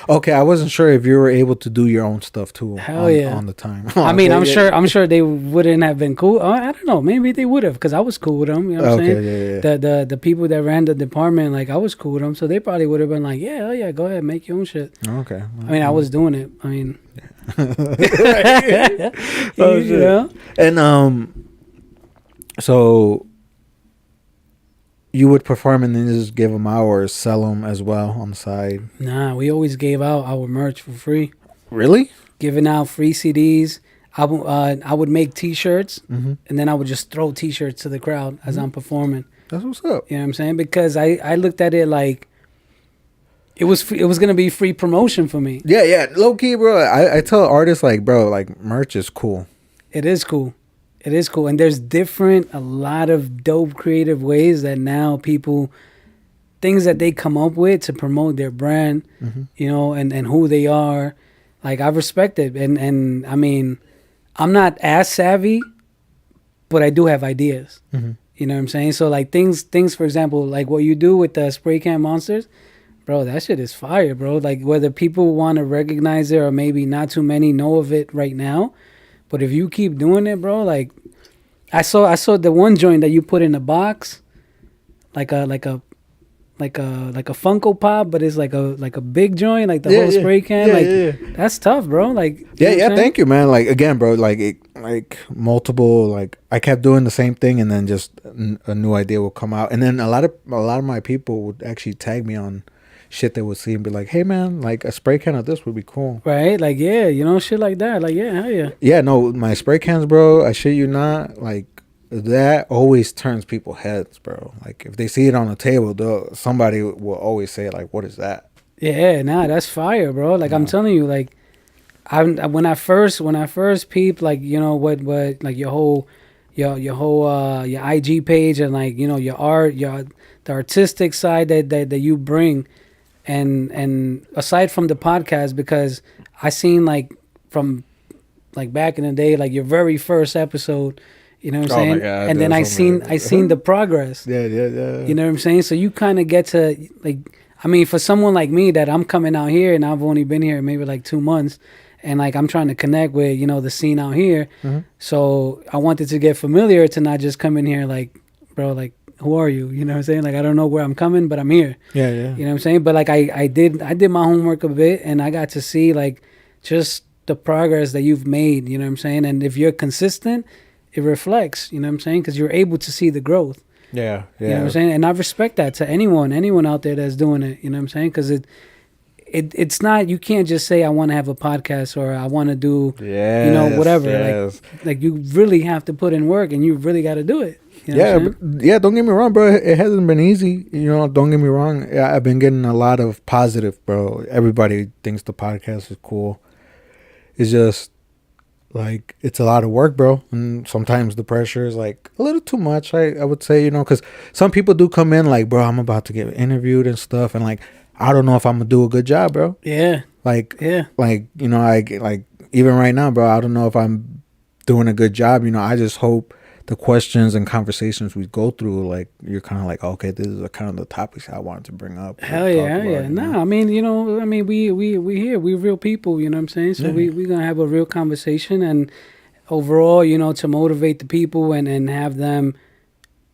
Okay, I wasn't sure if you were able to do your own stuff too. Hell yeah. On the time. I mean, Okay, I'm sure they wouldn't have been cool. I don't know. Maybe they would have, because I was cool with them. You know what I'm saying? Yeah. The people that ran the department, like I was cool with them, so they probably would have been like, yeah, hell yeah, go ahead, make your own shit. Okay. I mean, I was doing it. I mean, Oh, you shit. know? And so you would perform and then just give them out or sell them as well on the side? Nah, we always gave out our merch for free. Really? Giving out free CDs. I would make T-shirts, Mm-hmm. and then I would just throw T-shirts to the crowd as I'm performing. That's what's up. You know what I'm saying? Because I looked at it like it was gonna be free promotion for me. Yeah. Low key, bro. I tell artists like, bro, like merch is cool. It is cool. It is cool. And there's a lot of dope creative ways that now things that they come up with to promote their brand, Mm-hmm. you know, and who they are. Like I respect it. And I mean, I'm not as savvy, but I do have ideas. Mm-hmm. You know what I'm saying? So like things, for example, like what you do with the spray can monsters, bro, that shit is fire, bro. Like whether people want to recognize it or maybe not too many know of it right now, but if you keep doing it, bro, like I saw the one joint that you put in a box, like a Funko Pop, but it's like a big joint, like the whole spray can. That's tough, bro. Like Yeah. Thank you, man. Like again, bro. Like multiple. Like I kept doing the same thing, and then just a new idea will come out, and then a lot of my people would actually tag me on shit they would see and be like, "Hey, man, like a spray can of this would be cool." Right? Like yeah, you know, shit like that. Like yeah, hell yeah. Yeah, no, my spray cans, bro. I shit you not. Like that always turns people's heads, bro. Like if they see it on the table, somebody will always say like, "What is that?" Yeah, nah, that's fire, bro. Like I'm telling you, like when I first peeped, like you know what like your whole IG page and like you know your art, the artistic side that you bring, and aside from the podcast, because I seen like from like back in the day, like your very first episode, you know what I'm saying? My God, and then I seen the progress. Yeah. You know what I'm saying? So you kind of get to like, I mean, for someone like me that I'm coming out here and I've only been here maybe like 2 months, and like I'm trying to connect with, you know, the scene out here. Mm-hmm. So I wanted to get familiar to not just come in here like, bro, like who are you? You know what I'm saying? Like I don't know where I'm coming, but I'm here. Yeah. You know what I'm saying? But like I did my homework a bit, and I got to see like just the progress that you've made. You know what I'm saying? And if you're consistent, it reflects. You know what I'm saying? Because you're able to see the growth. Yeah. You know what I'm saying? And I respect that to anyone out there that's doing it. You know what I'm saying? Because it's not, you can't just say I want to have a podcast or I want to do, you know, whatever. Yes. Like you really have to put in work, and you really got to do it. You know what I'm saying? Yeah. Don't get me wrong, bro. It hasn't been easy. You know, don't get me wrong. I've been getting a lot of positive, bro. Everybody thinks the podcast is cool. It's just like it's a lot of work, bro. And sometimes the pressure is like a little too much. I would say, you know, because some people do come in like, bro, I'm about to get interviewed and stuff, and like I don't know if I'm gonna do a good job, bro. Yeah. Like, yeah. Like, you know, like even right now, bro, I don't know if I'm doing a good job. You know, I just hope the questions and conversations we go through, like, you're kind of like, okay, this is kind of the topics I wanted to bring up. Hell yeah. Nah, I mean, you know, we here, we real people, you know what I'm saying? So we gonna have a real conversation, and overall, you know, to motivate the people and have them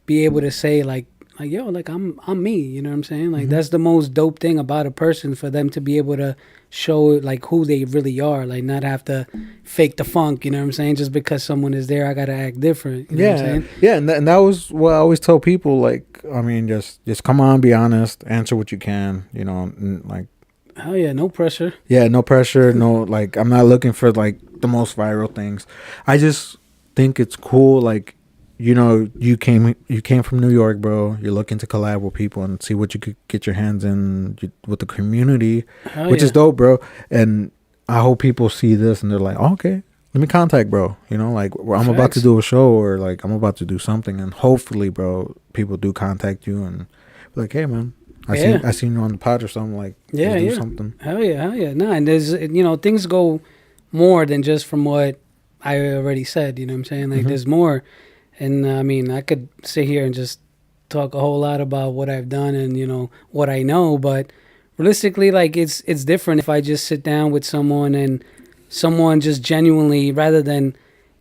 be able to say like, yo, like I'm me, you know what I'm saying? Like that's the most dope thing about a person, for them to be able to show like who they really are, like not have to fake the funk, you know what I'm saying? Just because someone is there, I gotta act different. You know what I'm saying? Yeah, and that was what I always tell people. Like, I mean, just come on, be honest, answer what you can, you know, and like. Hell yeah, no pressure. Yeah, no pressure. No, like I'm not looking for like the most viral things. I just think it's cool, like. You know, you came from New York, bro. You're looking to collab with people and see what you could get your hands in with the community, which is dope, bro. And I hope people see this and they're like, oh, okay, let me contact bro. You know, like I'm about to do a show, or like I'm about to do something, and hopefully, bro, people do contact you and be like, hey, man, I seen you on the pod or something, like, Yeah, let's do yeah. something. Hell yeah. No, and there's, things go more than just from what I already said. You know what I'm saying? Like, there's more. And I mean, I could sit here and just talk a whole lot about what I've done and, what I know. But realistically, like, it's different if I just sit down with someone and someone just genuinely, rather than,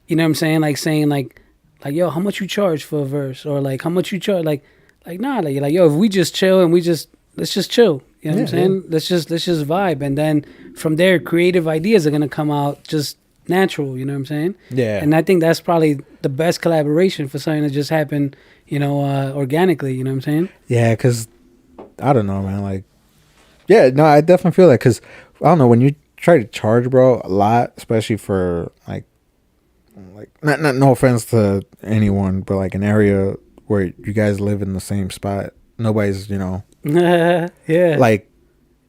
you know what I'm saying? Like saying like, yo, how much you charge for a verse? Or like, how much you charge? Like, nah, like, yo, if we just chill and let's just chill. You know what I'm saying? Yeah. Let's just vibe. And then from there, creative ideas are going to come out just natural. You know what I'm saying? Yeah. And I think that's probably the best collaboration for something that just happened, organically. You know what I'm saying? Yeah, because I don't know, man. Like, yeah, no, I definitely feel that because I don't know, when you try to charge, bro, a lot, especially for like not no offense to anyone, but like an area where you guys live in the same spot, nobody's, Yeah. like,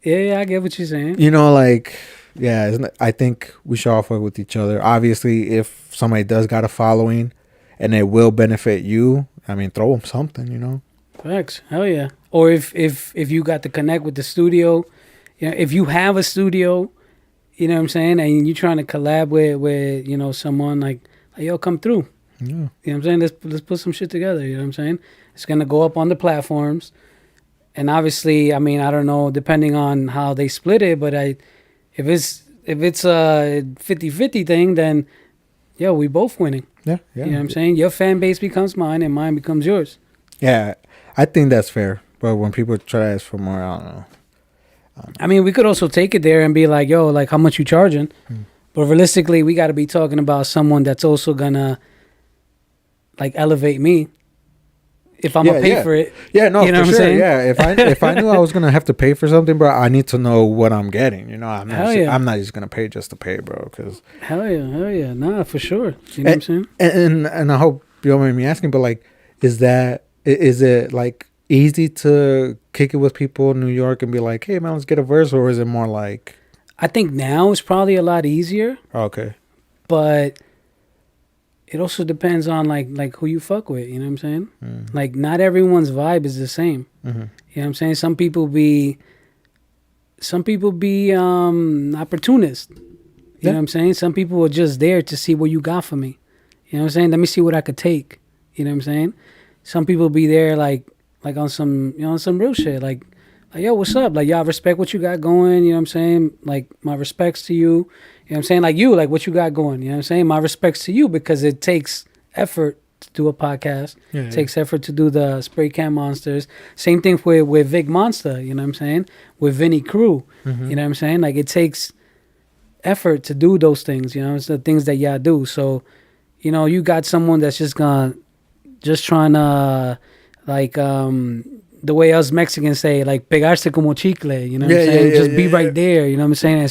yeah, I get what you're saying. Like, yeah, I think we should all fuck with each other. Obviously, if somebody does got a following and it will benefit you, I mean, throw them something, Facts. Hell yeah. Or if you got to connect with the studio, if you have a studio, you know what I'm saying, and you're trying to collab with someone like yo, come through. Yeah. You know what I'm saying? Let's put some shit together. You know what I'm saying? It's gonna go up on the platforms, and obviously, I mean, I don't know, depending on how they split it, but if it's a 50-50 thing, then yo, we both winning. Yeah. You know what I'm saying? Your fan base becomes mine, and mine becomes yours. Yeah, I think that's fair. But when people try to ask for more, I don't know. I mean, we could also take it there and be like, yo, like, how much you charging? But realistically, we got to be talking about someone that's also gonna like elevate me if I'm gonna pay for it. Yeah, no, you know for what I'm sure. saying? Yeah, if I knew I was gonna have to pay for something, bro, I need to know what I'm getting. I'm not just gonna pay just to pay, bro. Cause hell yeah, nah, for sure. You know what I'm saying? And I hope you don't mind me asking, but like, is it like easy to kick it with people in New York and be like, hey man, let's get a verse, or is it more like? I think now it's probably a lot easier. Okay. But it also depends on like who you fuck with, you know what I'm saying? Like, not everyone's vibe is the same. You know what I'm saying? Some people be opportunists. You know what I'm saying? Some people are just there to see what you got for me. You know what I'm saying? Let me see what I could take. You know what I'm saying? Some people be there like on some, on some real shit. Like, yo, what's up? Like, y'all respect what you got going. You know what I'm saying? Like, my respects to you. You know what I'm saying? Like, what you got going. You know what I'm saying? My respects to you, because it takes effort to do a podcast. It takes effort to do the Spray Can Monsters. Same thing with Vic Monster. You know what I'm saying? With Vinny Crew. You know what I'm saying? Like, it takes effort to do those things. It's the things that y'all do. So, you got someone that's just trying to, like, the way us Mexicans say, like, pegarse como chicle, you know what I'm saying? Just be right there, you know what I'm saying? And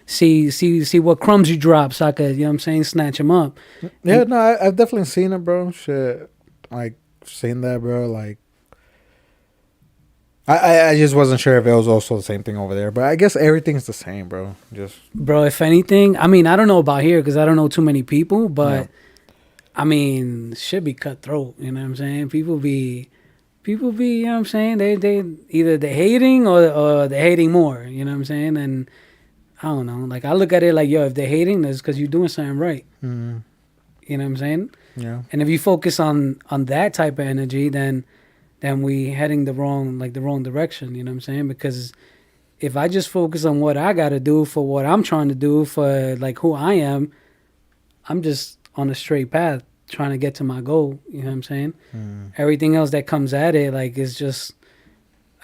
see what crumbs you drop so I could, you know what I'm saying, snatch them up. Yeah, no, I've definitely seen it, bro. Shit. Like, seen that, bro. Like, I just wasn't sure if it was also the same thing over there. But I guess everything's the same, bro. Bro, if anything, I mean, I don't know about here because I don't know too many people, but, I mean, shit be cutthroat, you know what I'm saying? People be, you know what I'm saying? They either they're hating or they're hating more, you know what I'm saying? And I don't know. Like, I look at it like, yo, if they're hating, that's because you're doing something right. You know what I'm saying? Yeah. And if you focus on that type of energy, then we heading the wrong direction, you know what I'm saying? Because if I just focus on what I got to do for what I'm trying to do for, like, who I am, I'm just on a straight path trying to get to my goal, you know what I'm saying? Everything else that comes at it, like, is just,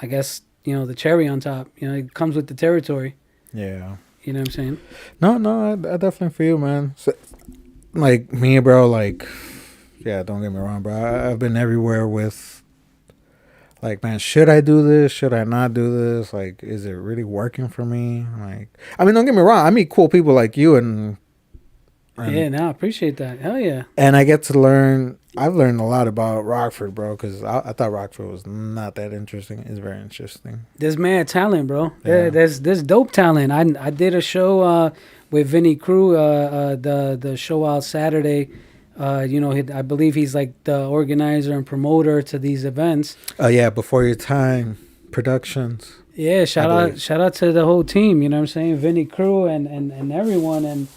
I guess, the cherry on top. It comes with the territory. Yeah. You know what I'm saying? No, I definitely feel, man. So, like, me, bro, like, yeah, don't get me wrong, bro. I've been everywhere with, like, man, should I do this? Should I not do this? Like, is it really working for me? Like, I mean, don't get me wrong. I meet cool people like you and yeah, no, I appreciate that. Hell yeah. And I get to learn. I've learned a lot about Rockford, bro, because I thought Rockford was not that interesting. It's very interesting. There's mad talent, bro. Yeah. There's dope talent. I did a show with Vinny Crew, the show out Saturday. I believe he's like the organizer and promoter to these events. Oh yeah, Before Your Time Productions. Yeah, shout out to the whole team, you know what I'm saying? Vinny Crew and everyone, and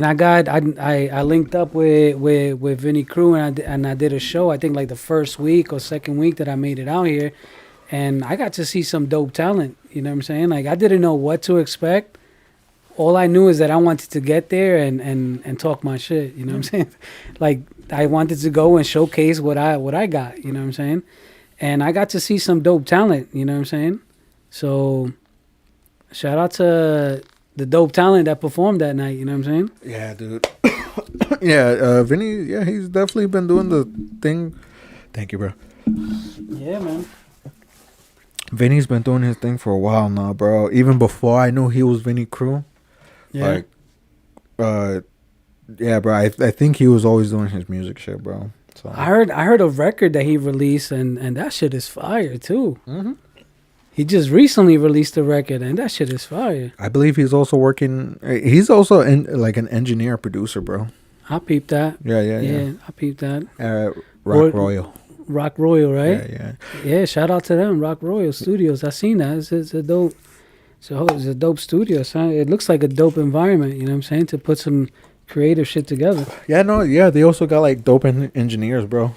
I linked up with Vinny Crew, and I did a show, I think like the first week or second week that I made it out here, and I got to see some dope talent, you know what I'm saying? Like, I didn't know what to expect. All I knew is that I wanted to get there and talk my shit, you know what I'm saying? Like, I wanted to go and showcase what I got, you know what I'm saying? And I got to see some dope talent, you know what I'm saying? So, shout out to the dope talent that performed that night, you know what I'm saying? Yeah, dude. Yeah, Vinny, yeah, he's definitely been doing the thing. Thank you, bro. Yeah, man. Vinny's been doing his thing for a while now, bro. Even before I knew he was Vinny Crew. Yeah. Like, yeah, bro, I think he was always doing his music shit, bro. So I heard a record that he released, and that shit is fire, too. Mm-hmm. He just recently released a record, and that shit is fire. I believe he's also working. He's also like an engineer producer, bro. I peeped that. Yeah. I peeped that. Rock Royal. Rock Royal, right? Yeah. Yeah, shout out to them, Rock Royal Studios. I seen that. It's a dope. It's a dope studio. So it looks like a dope environment. You know what I'm saying? To put some creative shit together. Yeah, no, yeah. They also got like dope engineers, bro.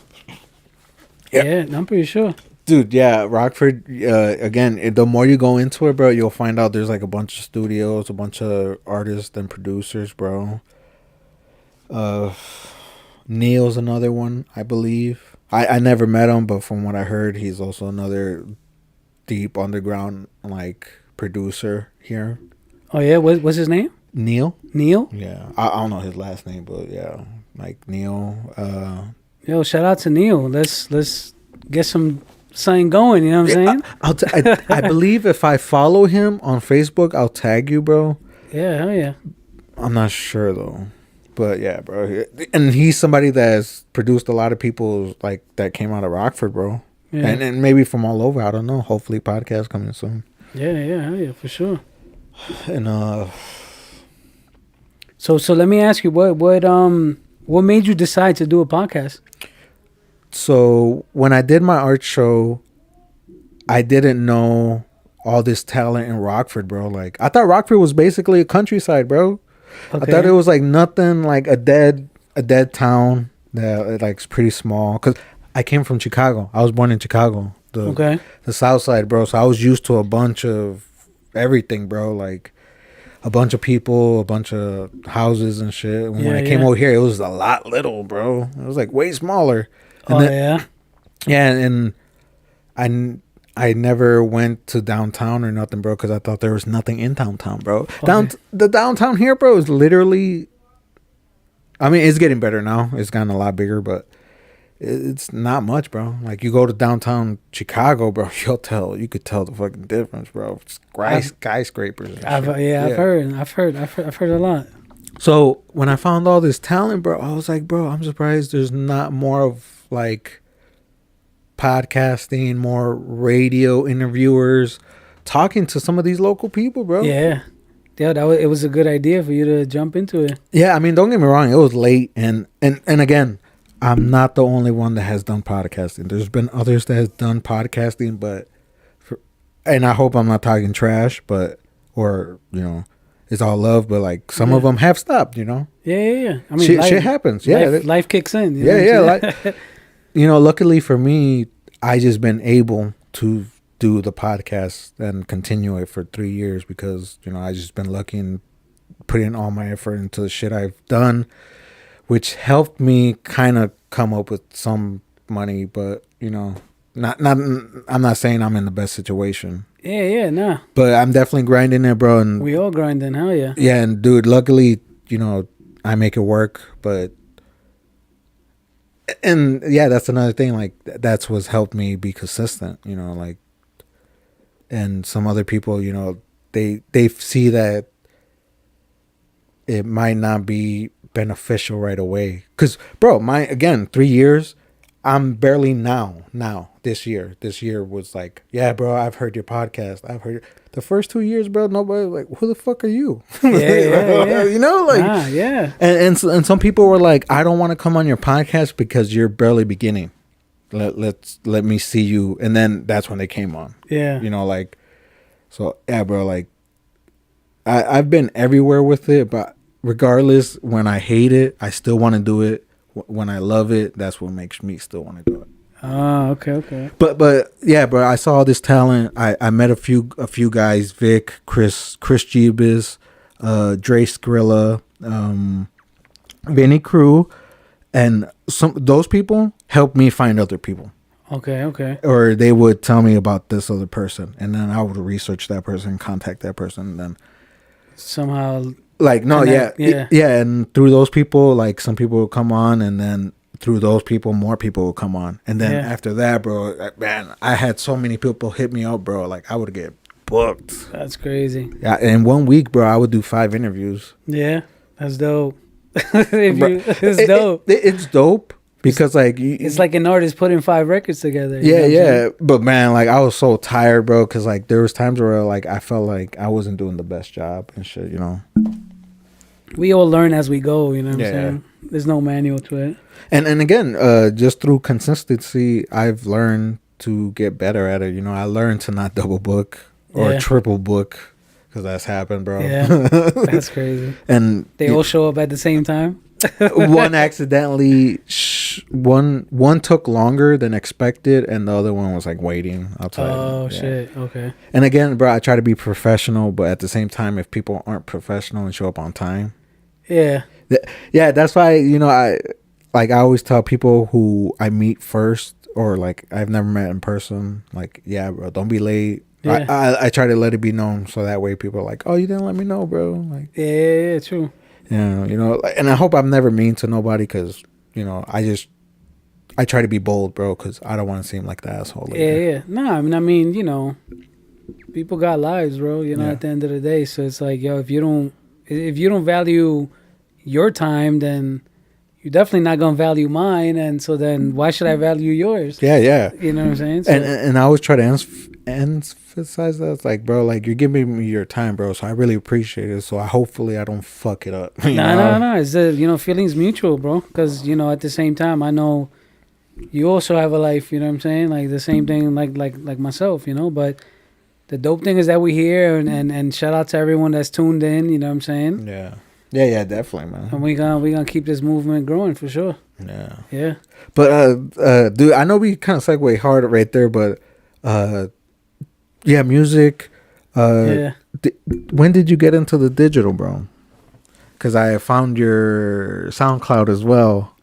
Yeah, I'm pretty sure. Dude, yeah, Rockford, again, the more you go into it, bro, you'll find out there's like a bunch of studios, a bunch of artists and producers, bro. Neil's another one, I believe. I never met him, but from what I heard, he's also another deep underground, like, producer here. Oh, yeah? What's his name? Neil? Yeah. I don't know his last name, but yeah, like Neil. Yo, shout out to Neil. Let's get something going, you know what I'm saying? I believe if I follow him on Facebook, I'll tag you, bro. Yeah, hell yeah. I'm not sure, though. But yeah, bro. And he's somebody that has produced a lot of people like that came out of Rockford, bro. Yeah. And maybe from all over. I don't know. Hopefully podcast coming soon. Yeah, hell yeah, for sure. And So let me ask you, what made you decide to do a podcast? So when I did my art show, I didn't know all this talent in Rockford, bro. Like, I thought Rockford was basically a countryside, bro. Okay. I thought it was like nothing, like a dead town that like is pretty small. Cause I came from Chicago. I was born in Chicago, the South Side, bro. So I was used to a bunch of everything, bro. Like a bunch of people, a bunch of houses and shit. And when I came over here, it was a lot little, bro. It was like way smaller. And and I never went to downtown or nothing, bro, because I thought there was nothing in downtown, bro. Okay. The downtown here, bro, is literally, I mean, it's getting better now. It's gotten a lot bigger, but it's not much, bro. Like, you go to downtown Chicago, bro, you could tell the fucking difference, bro. Skyscrapers and I've heard a lot. So when I found all this talent, bro, I was like, bro, I'm surprised there's not more of like podcasting, more radio interviewers talking to some of these local people, bro. Yeah, it was a good idea for you to jump into it. Yeah, I mean, don't get me wrong, it was late, and again, I'm not the only one that has done podcasting. There's been others that has done podcasting, and I hope I'm not talking trash, or you know, it's all love, but like some of them have stopped, you know. Yeah. I mean, shit happens. Yeah, life kicks in. You know like, you know, luckily for me, I just been able to do the podcast and continue it for 3 years because, you know, I just been lucky and putting all my effort into the shit I've done, which helped me kind of come up with some money, but, you know, I'm not saying I'm in the best situation. Yeah, nah. But I'm definitely grinding it, bro. And we all grinding, hell yeah. Yeah, and dude, luckily, you know, I make it work, but... And yeah, that's another thing. Like, that's what's helped me be consistent, you know, like... And some other people, you know, they see that it might not be beneficial right away. Because, bro, 3 years... I'm barely now this year was like, yeah, bro, I've heard your podcast. I've heard the first 2 years, bro. Nobody like, who the fuck are you? Yeah. You know, like, yeah. And some people were like, I don't want to come on your podcast because you're barely beginning. let me see you. And then that's when they came on. Yeah. You know, like, so yeah, bro, like I've been everywhere with it, but regardless, when I hate it, I still want to do it. When I love it, that's what makes me still want to do it. Oh, okay. But yeah, bro, I saw all this talent. I met a few guys, Vic, Chris Jeebus, Dre Skrilla, Benny Crew, and those people helped me find other people. Okay. Or they would tell me about this other person, and then I would research that person, contact that person, and then somehow like no, connect, yeah, and through those people, like some people would come on, and then through those people, more people would come on, and then after that, bro, man, I had so many people hit me up, bro. Like I would get booked. That's crazy. Yeah, in 1 week, bro, I would do 5 interviews. Yeah, that's dope. It's dope. It's dope. Because like it's like an artist putting 5 records together. Yeah. But man, like I was so tired, bro. Because like there was times where like I felt like I wasn't doing the best job and shit. You know. We all learn as we go. You know what I'm saying? There's no manual to it. And again, just through consistency, I've learned to get better at it. You know, I learned to not double book or triple book because that's happened, bro. Yeah, that's crazy. And they all show up at the same time. One accidentally one took longer than expected, and the other one was like waiting outside. Oh shit. Okay. And again, bro, I try to be professional, but at the same time, if people aren't professional and show up on time, that's why, you know, I always tell people who I meet first, or like I've never met in person, like, yeah, bro, don't be late. I try to let it be known, so that way people are like, oh, you didn't let me know, bro. Like, yeah, true. Yeah, you know, and I hope I'm never mean to nobody, because, you know, I try to be bold, bro, because I don't want to seem like the asshole. Yeah. No, I mean, you know, people got lives, bro. You know, at the end of the day, so it's like, yo, if you don't value your time, then you're definitely not gonna value mine, and so then why should I value yours? Yeah. You know what I'm saying? So, and I always try to emphasize that. It's like, bro, like you're giving me your time, bro, so I really appreciate it. So hopefully I don't fuck it up. No. It's feelings mutual, bro. Because at the same time, I know you also have a life. You know what I'm saying? Like the same thing, like myself. But the dope thing is that we're here, and shout out to everyone that's tuned in. You know what I'm saying? Yeah, definitely, man. And we gonna keep this movement growing for sure. Yeah. But dude, I know we kind of segue hard right there, but music. When did you get into the digital, bro? Because I found your SoundCloud as well.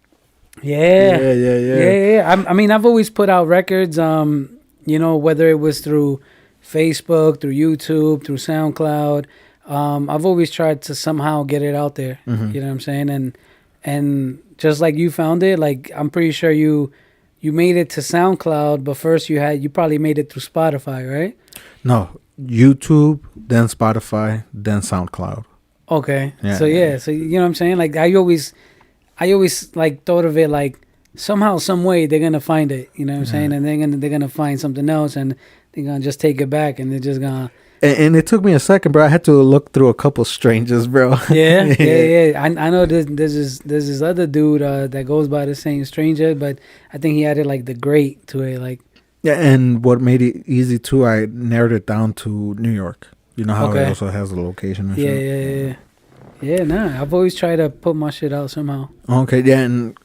Yeah. I mean, I've always put out records. Whether it was through Facebook, through YouTube, through SoundCloud. I've always tried to somehow get it out there. Mm-hmm. You know what I'm saying? And just like you found it, like I'm pretty sure you made it to SoundCloud, but first you probably made it through Spotify, right? No, YouTube, then Spotify, then SoundCloud. Okay. So you know what I'm saying? Like I always like thought of it like somehow, some way they're gonna find it. You know what I'm saying? And they're gonna find something else, and they're gonna just take it back, and they're just gonna. And it took me a second, bro. I had to look through a couple strangers, bro. Yeah. I know there's this other dude that goes by the same Stranger, but I think he added like the great to it, like. Yeah, and what made it easy too, I narrowed it down to New York. You know how it also has a location and shit. Yeah. Nah, I've always tried to put my shit out somehow. Okay, yeah, and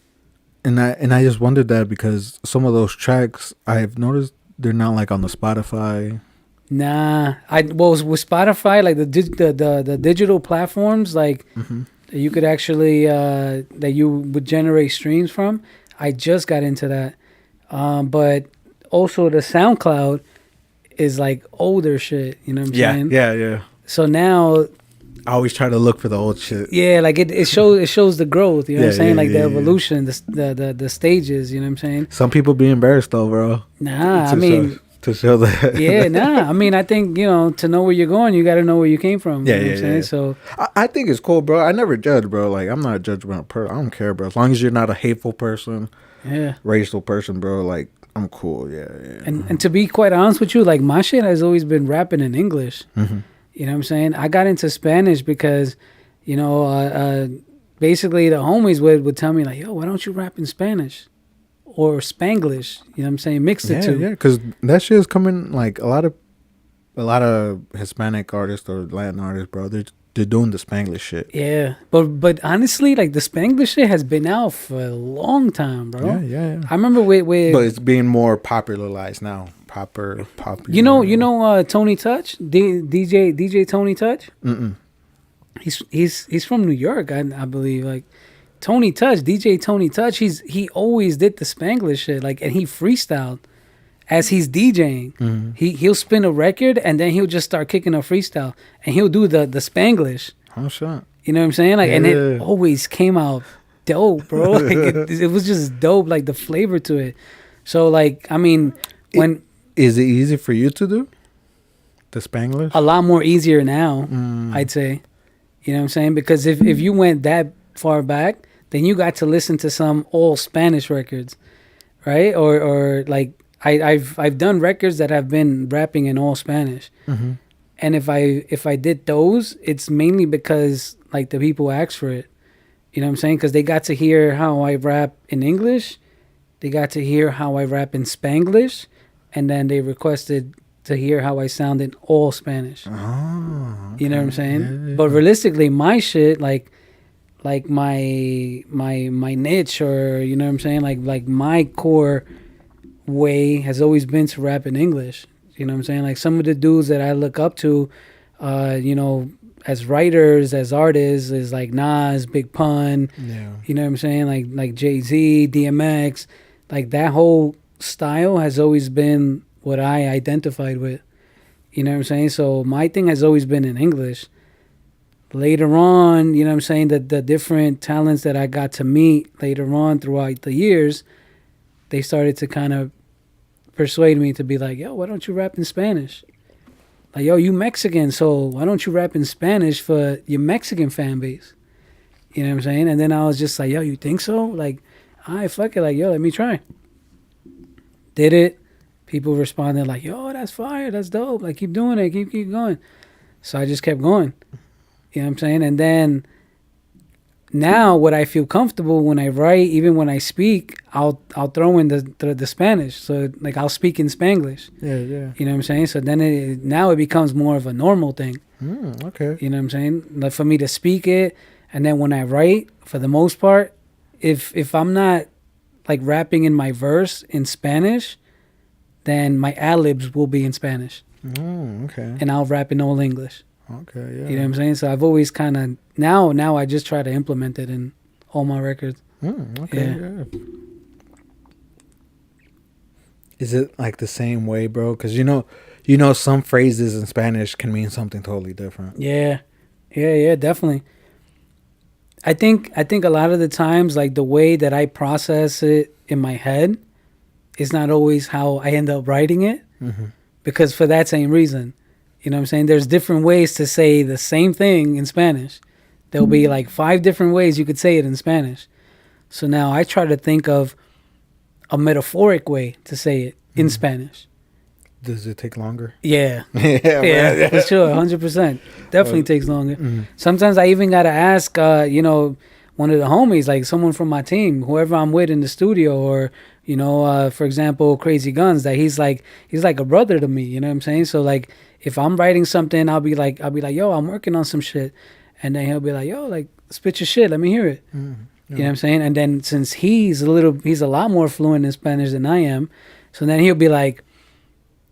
I just wondered that because some of those tracks I've noticed they're not like on the Spotify. Nah, with Spotify, like the digital platforms, like you could actually that you would generate streams from. I just got into that, but also the SoundCloud is like older shit. You know what I'm saying? Yeah. So now I always try to look for the old shit. Yeah, like it shows the growth. You know what I'm saying? Like the evolution, the stages. You know what I'm saying? Some people be embarrassed though, bro. Nah, I mean. To show that. I mean, I think, to know where you're going, you got to know where you came from. You know what I'm saying? So I think it's cool, bro. I never judge, bro. Like, I'm not a judgmental person. I don't care, bro. As long as you're not a hateful person, racial person, bro, like, I'm cool. Yeah. And to be quite honest with you, like, my shit has always been rapping in English. Mm-hmm. You know what I'm saying? I got into Spanish because, basically the homies would tell me, like, yo, why don't you rap in Spanish? or Spanglish. You know what I'm saying? Mix the two. Yeah, because that shit is coming, like, a lot of Hispanic artists or Latin artists, bro. They're doing the Spanglish shit. Yeah, but honestly, like the Spanglish shit has been out for a long time, bro. Yeah. I remember with But it's being more popularized now. Popular. you know Tony Touch, DJ Tony Touch. Mm-mm. He's from New York, I believe. Like Tony Touch, DJ Tony Touch. He always did the Spanglish shit, like, and he freestyled as he's DJing. Mm-hmm. He'll spin a record and then he'll just start kicking a freestyle and he'll do the Spanglish. Oh shit. You know what I'm saying? Like, Yeah. and it always came out dope, bro. Like it was just dope, like the flavor to it. So like, I mean, when Is it easy for you to do the Spanglish? a lot more easier now, I'd say. You know what I'm saying? Because if you went that far back, then you got to listen to some all Spanish records, right? Or like I've done records that have been rapping in all Spanish. Mm-hmm. And if I did those, it's mainly because like the people asked for it. You know what I'm saying? Because they got to hear how I rap in English, they got to hear how I rap in Spanglish, and then they requested to hear how I sound in all Spanish. Oh, okay. You know what I'm saying? Yeah. But realistically, my shit, like my niche, or you know what I'm saying, like my core way has always been to rap in English. You know what I'm saying? Like some of the dudes that I look up to, you know, as writers, as artists, is like Nas, Big Pun. Yeah. You know what I'm saying? Like Jay-Z, DMX, like that whole style has always been what I identified with. You know what I'm saying? So my thing has always been in English. Later on, you know what I'm saying, that the different talents that I got to meet later on throughout the years, they started to kind of persuade me to be like, yo, why don't you rap in Spanish? Like, yo, you Mexican, so why don't you rap in Spanish for your Mexican fan base? You know what I'm saying? And then I was just like, yo, you think so? Like, all right, fuck it. Like, yo, let me try. Did it. People responded like, yo, that's fire. That's dope. Like, keep doing it. Keep going. So I just kept going. You know what I'm saying? And then now what I feel comfortable when I write, even when I speak, I'll throw in the Spanish. So, like, I'll speak in Spanglish. Yeah. You know what I'm saying? So then now it becomes more of a normal thing. Okay. You know what I'm saying? Like for me to speak it, and then when I write, for the most part, if I'm not like rapping in my verse in Spanish, then my ad-libs will be in Spanish. Okay. And I'll rap in all English. Okay, yeah. You know what I'm saying? So I've always kind of, now I just try to implement it in all my records. Okay, yeah. Is it like the same way, bro? Because you know, some phrases in Spanish can mean something totally different. Yeah, definitely. I think a lot of the times, like the way that I process it in my head is not always how I end up writing it, because for that same reason. You know what I'm saying? There's different ways to say the same thing in Spanish. There'll be like 5 different ways you could say it in Spanish. So now I try to think of a metaphoric way to say it in Spanish. Does it take longer? Yeah. Yeah, For sure. 100%. Definitely takes longer. Sometimes I even got to ask, you know, one of the homies, like someone from my team, whoever I'm with in the studio, or, you know, for example, Crazy Guns, that he's like a brother to me. You know what I'm saying? So like, if I'm writing something, I'll be like, yo, I'm working on some shit. And then he'll be like, yo, like, spit your shit. Let me hear it. You know what I'm saying? And then since he's a lot more fluent in Spanish than I am. So then he'll be like,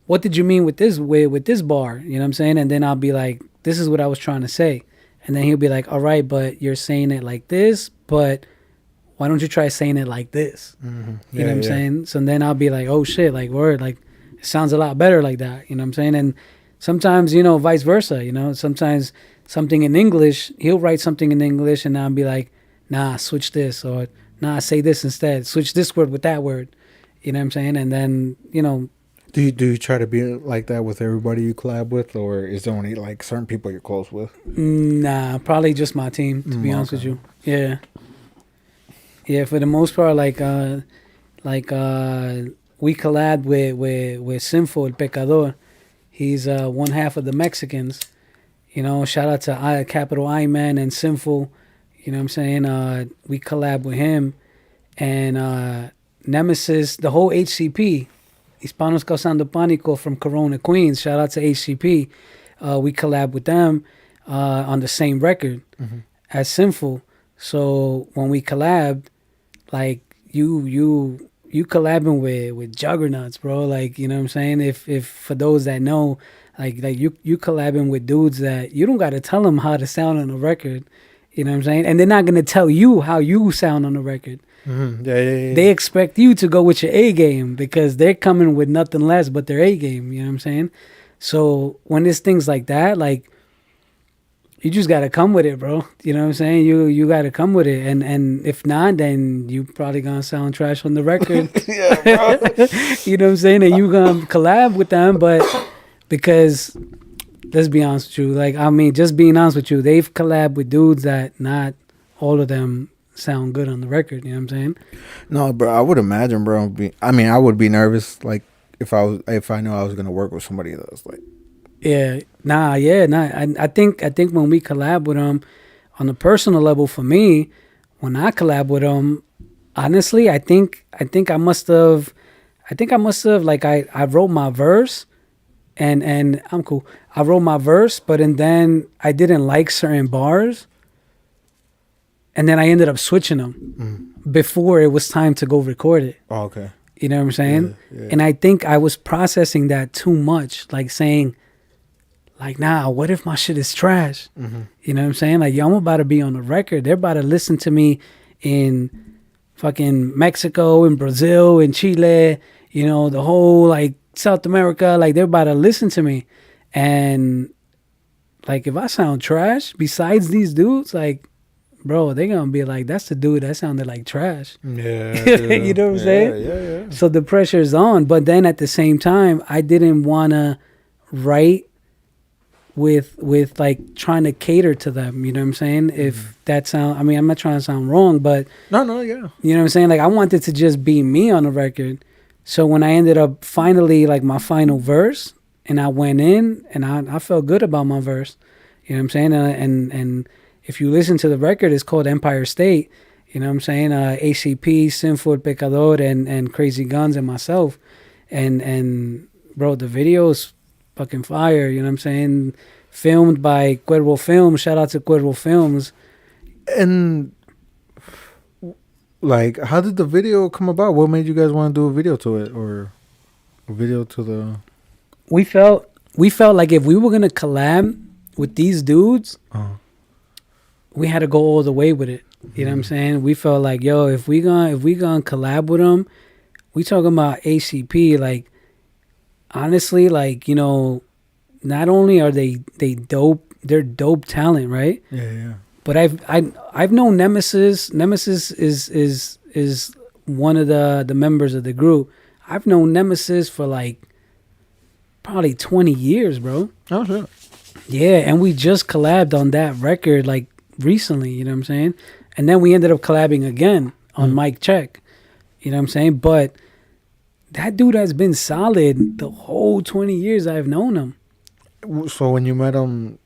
what did you mean with this bar? You know what I'm saying? And then I'll be like, this is what I was trying to say. And then he'll be like, all right, but you're saying it like this, but why don't you try saying it like this? You know what I'm saying? So then I'll be like, oh shit, like word, like it sounds a lot better like that. You know what I'm saying? And sometimes, you know, vice versa, you know, sometimes something in English, he'll write something in English and I'll be like, nah, switch this, or nah, say this instead. Switch this word with that word. You know what I'm saying? And then, you know. Do you try to be like that with everybody you collab with, or is there only like certain people you're close with? Nah, probably just my team, to be honest with you. Yeah. Yeah, for the most part, like we collab with Sinful, El Pecador. He's one half of the Mexicans. You know, shout out to Capital I Man and Sinful. You know what I'm saying? We collab with him. And Nemesis, the whole HCP, Hispanos Causando Pánico from Corona, Queens. Shout out to HCP. We collab with them on the same record as Sinful. So when we collabed, like you collabing with juggernauts, bro. Like, you know what I'm saying? If for those that know, like you collabing with dudes that you don't got to tell them how to sound on a record. You know what I'm saying? And they're not gonna tell you how you sound on the record. Yeah. They expect you to go with your A game because they're coming with nothing less but their A game. You know what I'm saying? So when there's things like that, like, you just gotta come with it, bro. You know what I'm saying? You gotta come with it, and if not, then you probably gonna sound trash on the record. Yeah, bro. You know what I'm saying? And you gonna collab with them, but because let's be honest with you, like, I mean, just being honest with you, they've collabed with dudes that not all of them sound good on the record. You know what I'm saying? No, bro. I would imagine, bro. I would be nervous, like if I knew I was gonna work with somebody that's like. Nah. I think when we collab with them, on a personal level, for me, when I collab with them, honestly, I think I must have, like, I wrote my verse, and I'm cool. I wrote my verse, but then I didn't like certain bars, and then I ended up switching them before it was time to go record it. Oh, okay. You know what I'm saying? Yeah. And I think I was processing that too much, like saying, like, nah, what if my shit is trash? You know what I'm saying? Like, yo, I'm about to be on the record. They're about to listen to me in fucking Mexico, in Brazil, in Chile, you know, the whole, like, South America. Like, they're about to listen to me. And, like, if I sound trash, besides these dudes, like, bro, they're going to be like, that's the dude that sounded like trash. Yeah. You know what I'm saying? Yeah. So the pressure's on. But then at the same time, I didn't want to write with like trying to cater to them, you know what I'm saying? If that sound, I mean, I'm not trying to sound wrong, but No, yeah. you know what I'm saying? Like, I wanted to just be me on the record. So when I ended up finally, like, my final verse, and I went in and I felt good about my verse, you know what I'm saying? And if you listen to the record, it's called Empire State, you know what I'm saying? ACP, Sinful, Pecador, and Crazy Guns, and myself. And bro, the video's fucking fire, you know what I'm saying? Filmed by Cuervo Films. Shout out to Cuervo Films. And, like, how did the video come about? What made you guys want to do a video to it, or a video to the? We felt like if we were gonna collab with these dudes, we had to go all the way with it. You know what I'm saying? We felt like, yo, if we gonna collab with them, we talking about ACP, like, honestly, like, you know, not only are they dope, they're dope talent, right? Yeah. But I've known Nemesis. Nemesis is one of the members of the group. I've known Nemesis for like probably 20 years, bro. Oh shit. Yeah, and we just collabed on that record like recently, you know what I'm saying? And then we ended up collabing again on Mic Check. You know what I'm saying? But that dude has been solid the whole 20 years I've known him. So when you met him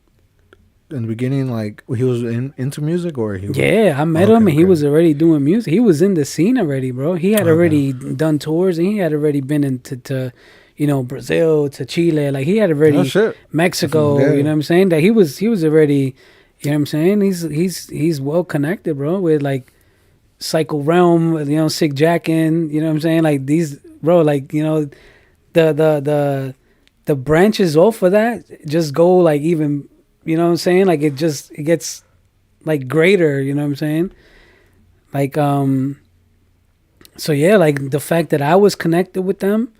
in the beginning, like, he was into music, or he was... Yeah, I met him and he was already doing music. He was in the scene already, bro. He had already done tours, and he had already been into you know, Brazil, to Chile. Like, he had already Mexico, you know what I'm saying? That he was already, you know what I'm saying? He's well connected, bro, with like Psycho Realm, you know, Sick Jackin', you know what I'm saying? Like, these, bro, like, you know, the branches off of that just go like even, you know what I'm saying? Like, it gets like greater, you know what I'm saying? Like, so yeah, like the fact that I was connected with them,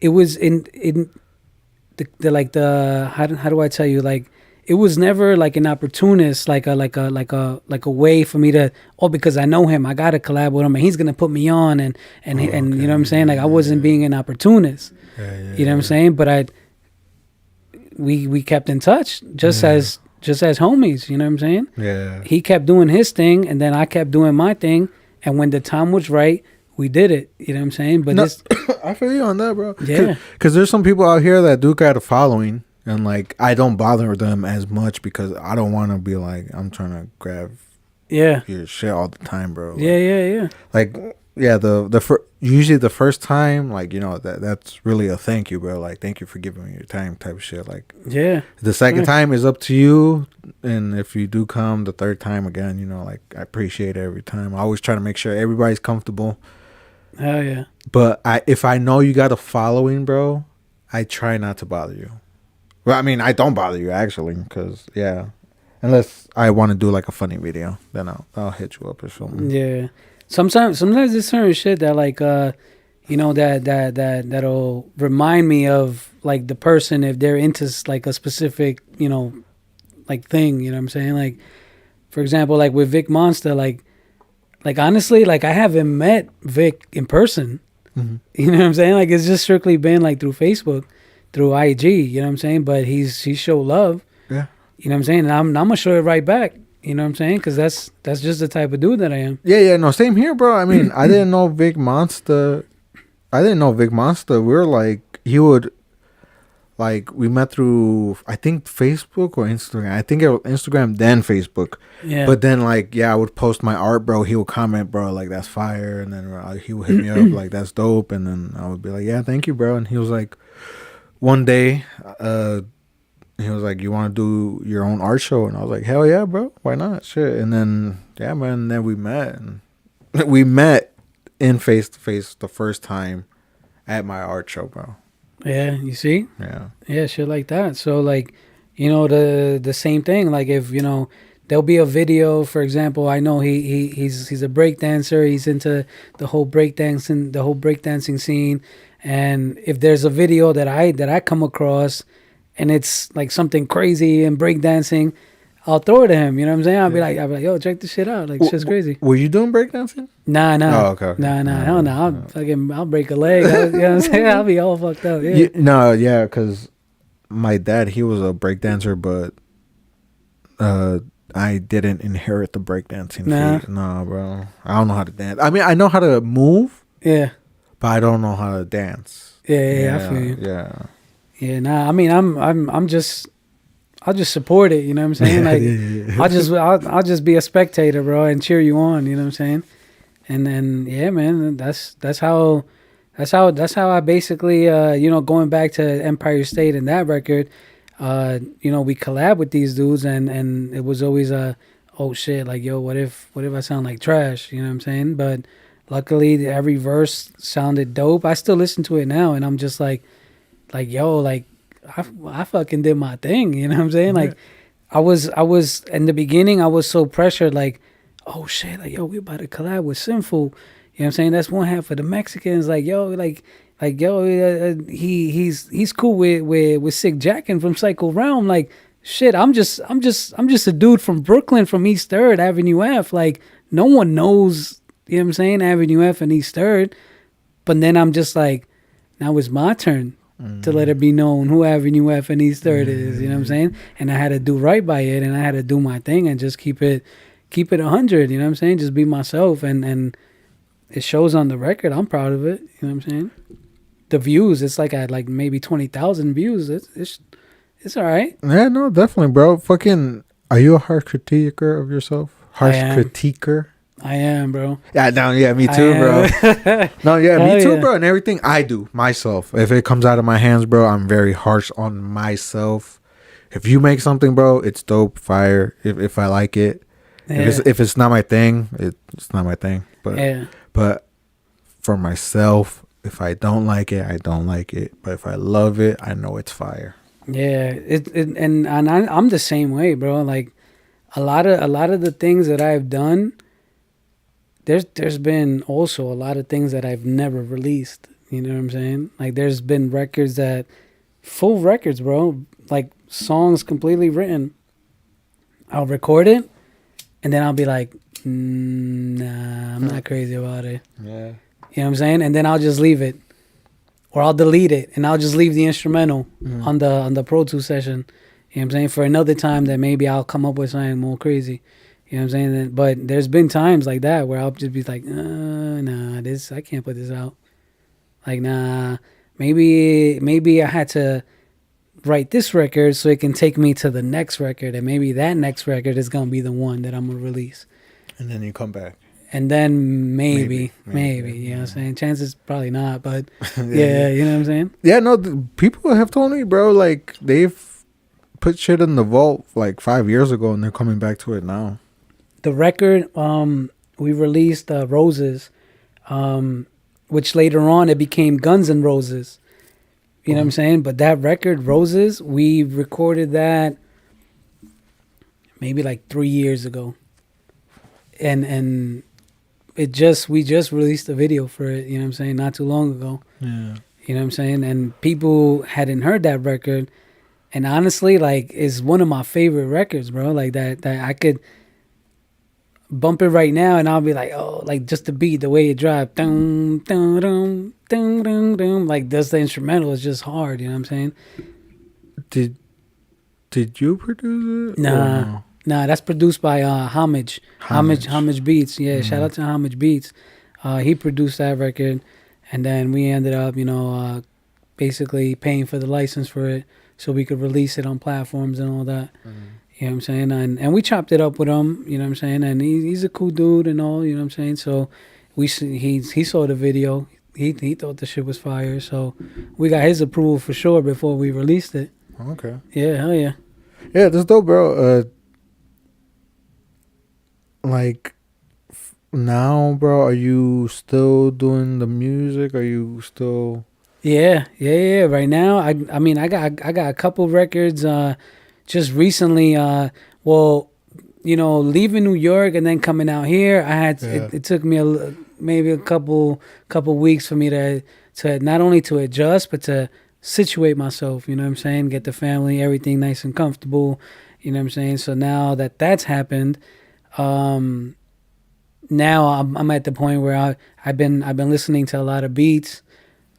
it was in the like the, how do I tell you, like, it was never like an opportunist, like a way for me to, because I know him, I gotta collab with him and he's gonna put me on and you know what I'm saying? Like, I wasn't being an opportunist. You know what I'm saying? But we kept in touch just as homies, you know what I'm saying? Yeah. He kept doing his thing and then I kept doing my thing, and when the time was right, we did it, you know what I'm saying? But no, I feel you on that, bro. Yeah. Because there's some people out here that do got a following, and like, I don't bother them as much because I don't want to be like, I'm trying to grab your shit all the time, bro. Like, Yeah. Like, yeah, usually the first time, like, you know, that's really a thank you, bro. Like, thank you for giving me your time, type of shit. Like, Yeah. the second time is up to you, and if you do come the third time again, you know, like, I appreciate it every time. I always try to make sure everybody's comfortable. Hell yeah. But if I know you got a following, bro, I try not to bother you. Well, I mean, I don't bother you actually, because yeah, unless I want to do like a funny video, then I'll hit you up or something. Yeah. Sometimes there's certain shit that like you know that'll remind me of like the person if they're into like a specific, you know, like thing, you know what I'm saying? Like for example, like with Vic Monster, like honestly, like I haven't met Vic in person. Mm-hmm. You know what I'm saying? Like it's just strictly been like through Facebook, through IG, you know what I'm saying? But he showed love. Yeah. You know what I'm saying? And I'm gonna show it right back. You know what I'm saying? Because that's just the type of dude that I am. Yeah, no, same here, bro. I mean, I didn't know Vic Monster. We were like, he would, like, we met through, I think, Facebook or Instagram. I think it was Instagram, then Facebook. Yeah. But then, like, yeah, I would post my art, bro. He would comment, bro, like, that's fire. And then he would hit me up, like, that's dope. And then I would be like, yeah, thank you, bro. And he was like, one day, he was like, you want to do your own art show? And I was like, hell yeah, bro. Why not? Shit. And then, yeah, man, then we met. And we met in face-to-face the first time at my art show, bro. Yeah, you see? Yeah. Yeah, shit like that. So, like, you know, the same thing. Like, if, you know, there'll be a video, for example, I know he's a break dancer. He's into the whole breakdancing scene. And if there's a video that I come across and it's like something crazy and breakdancing, I'll throw it to him. You know what I'm saying? I'll be like, yo, check this shit out. Like, shit's crazy. Were you doing breakdancing? Nah. Oh, okay. Nah. Hell no. I'll break a leg. You know what I'm saying? I'll be all fucked up. Yeah. Because my dad, he was a breakdancer, but I didn't inherit the breakdancing feat. No, bro. I don't know how to dance. I mean, I know how to move. Yeah. But I don't know how to dance. Yeah, I feel you. Yeah. Yeah, nah. I mean, I'll just support it. You know what I'm saying? Like, I'll just be a spectator, bro, and cheer you on. You know what I'm saying? And then, yeah, man, that's how I basically, you know, going back to Empire State and that record, you know, we collab with these dudes, and it was always oh shit, like, yo, what if I sound like trash? You know what I'm saying? But luckily, every verse sounded dope. I still listen to it now, and I'm just like, yo, like, I fucking did my thing. You know what I'm saying? Like, I was in the beginning, I was so pressured, like, oh shit, like, yo, we about to collab with Sinful. You know what I'm saying? That's one half of the Mexicans. Like, yo, he's cool with Sick Jackin from Psycho Realm. Like, shit, I'm just a dude from Brooklyn, from East 3rd Avenue F. Like, no one knows. You know what I'm saying? Avenue F and East 3rd. But then I'm just like, now it's my turn to let it be known who Avenue F and East 3rd is. You know what I'm saying? And I had to do right by it, and I had to do my thing and just keep it 100. You know what I'm saying? Just be myself, and it shows on the record. I'm proud of it. You know what I'm saying? The views, it's like at like maybe 20,000 views. It's all right. Yeah, no, definitely, bro. Fucking, are you a harsh critiquer of yourself? Harsh critiquer? I am, bro. Yeah, no, yeah, me too, bro. No, yeah, me too, bro. And everything I do myself, if it comes out of my hands, bro, I'm very harsh on myself. If you make something, bro, it's dope, fire. If I like it, if it's not my thing, it's not my thing. But for myself, if I don't like it, I don't like it. But if I love it, I know it's fire. Yeah, and I'm the same way, bro. Like a lot of the things that I've done. There's been also a lot of things that I've never released. You know what I'm saying? Like, there's been records full records, bro. Like, songs completely written. I'll record it, and then I'll be like, nah, I'm not crazy about it. Yeah. You know what I'm saying? And then I'll just leave it. Or I'll delete it, and I'll just leave the instrumental on the Pro Tools session. You know what I'm saying? For another time that maybe I'll come up with something more crazy. You know what I'm saying? But there's been times like that where I'll just be like, nah, I can't put this out. Like, nah, maybe I had to write this record so it can take me to the next record, and maybe that next record is going to be the one that I'm going to release. And then you come back. and then maybe, you know what I'm saying? Chances probably not, but yeah, you know what I'm saying? Yeah, no, people have told me, bro, like they've put shit in the vault like 5 years ago and they're coming back to it now. The record, we released Roses, which later on it became Guns N' Roses. You know what I'm saying? But that record, Roses, we recorded that maybe like 3 years ago. And we just released a video for it, you know what I'm saying, not too long ago. Yeah. You know what I'm saying? And people hadn't heard that record. And honestly, like, it's one of my favorite records, bro. Like that I could bump it right now and I'll be like, oh, like just the beat, the way it drives. Dum, dum, dum, dum, dum, dum. Like, that's the instrumental. It's just hard, you know what I'm saying? Did you produce it? Nah, that's produced by Homage Beats. Yeah, shout out to Homage Beats. He produced that record, and then we ended up, basically paying for the license for it so we could release it on platforms and all that. You know what I'm saying? And we chopped it up with him, you know what I'm saying? And he's a cool dude and all, you know what I'm saying? So he saw the video. He thought the shit was fire. So we got his approval for sure before we released it. Okay. Yeah, hell yeah. Yeah, that's dope, bro. Like now, bro, are you still doing the music? Are you still? Yeah. Right now, I mean, I got a couple records. Just recently. Leaving New York and then coming out here, I had it took me maybe a couple weeks for me to not only to adjust but to situate myself. You know what I'm saying? Get the family, everything nice and comfortable. You know what I'm saying? So now that that's happened. Now I'm at the point where I've been listening to a lot of beats,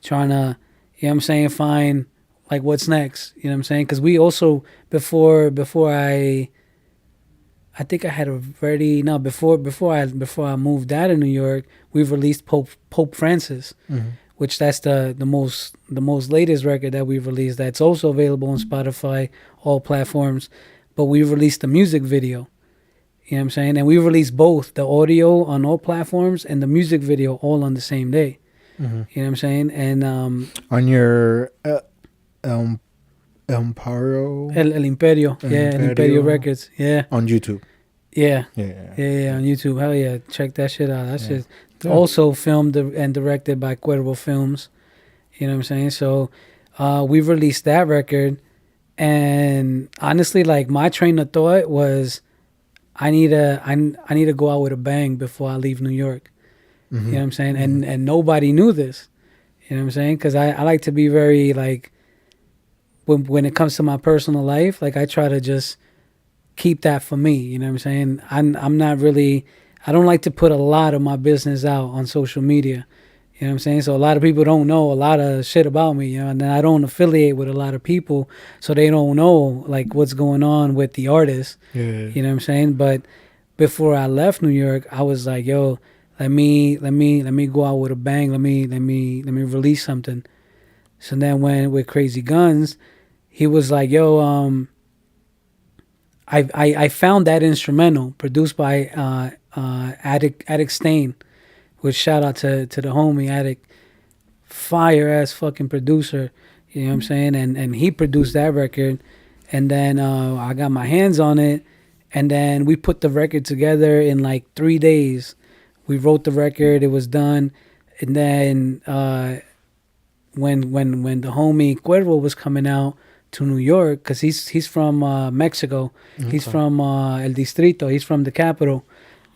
trying to, you know what I'm saying, find like what's next, you know what I'm saying? Because we also before I think I had already before I moved out of New York, we've released Pope Francis, which that's the most latest record that we've released. That's also available on Spotify, all platforms, but we released the music video. You know what I'm saying? And we released both the audio on all platforms and the music video all on the same day. You know what I'm saying? And on your El Imperio, El Imperio Records, yeah. On YouTube. Yeah, on YouTube. Hell yeah, check that shit out. That shit also filmed and directed by Cuervo Films. You know what I'm saying? So we released that record, and honestly, like, my train of thought was, I need to go out with a bang before I leave New York. You know what I'm saying? And nobody knew this. You know what I'm saying? Because I like to be very, like, when it comes to my personal life, like, I try to just keep that for me. You know what I'm saying? I'm not really, I don't like to put a lot of my business out on social media. You know what I'm saying? So a lot of people don't know a lot of shit about me, you know, and I don't affiliate with a lot of people, so they don't know, like, what's going on with the artist. You know what I'm saying? But before I left New York, I was like, yo, let me go out with a bang. Let me release something. So then when with Crazy Guns, he was like, yo, I found that instrumental produced by Attic Stain, which shout out to the homie Attic, fire ass fucking producer, you know what I'm saying? And he produced that record, and then I got my hands on it, and then we put the record together in like 3 days. We wrote the record, it was done, and then when the homie Cuervo was coming out to New York, because he's from Mexico, he's from El Distrito, he's from the capital,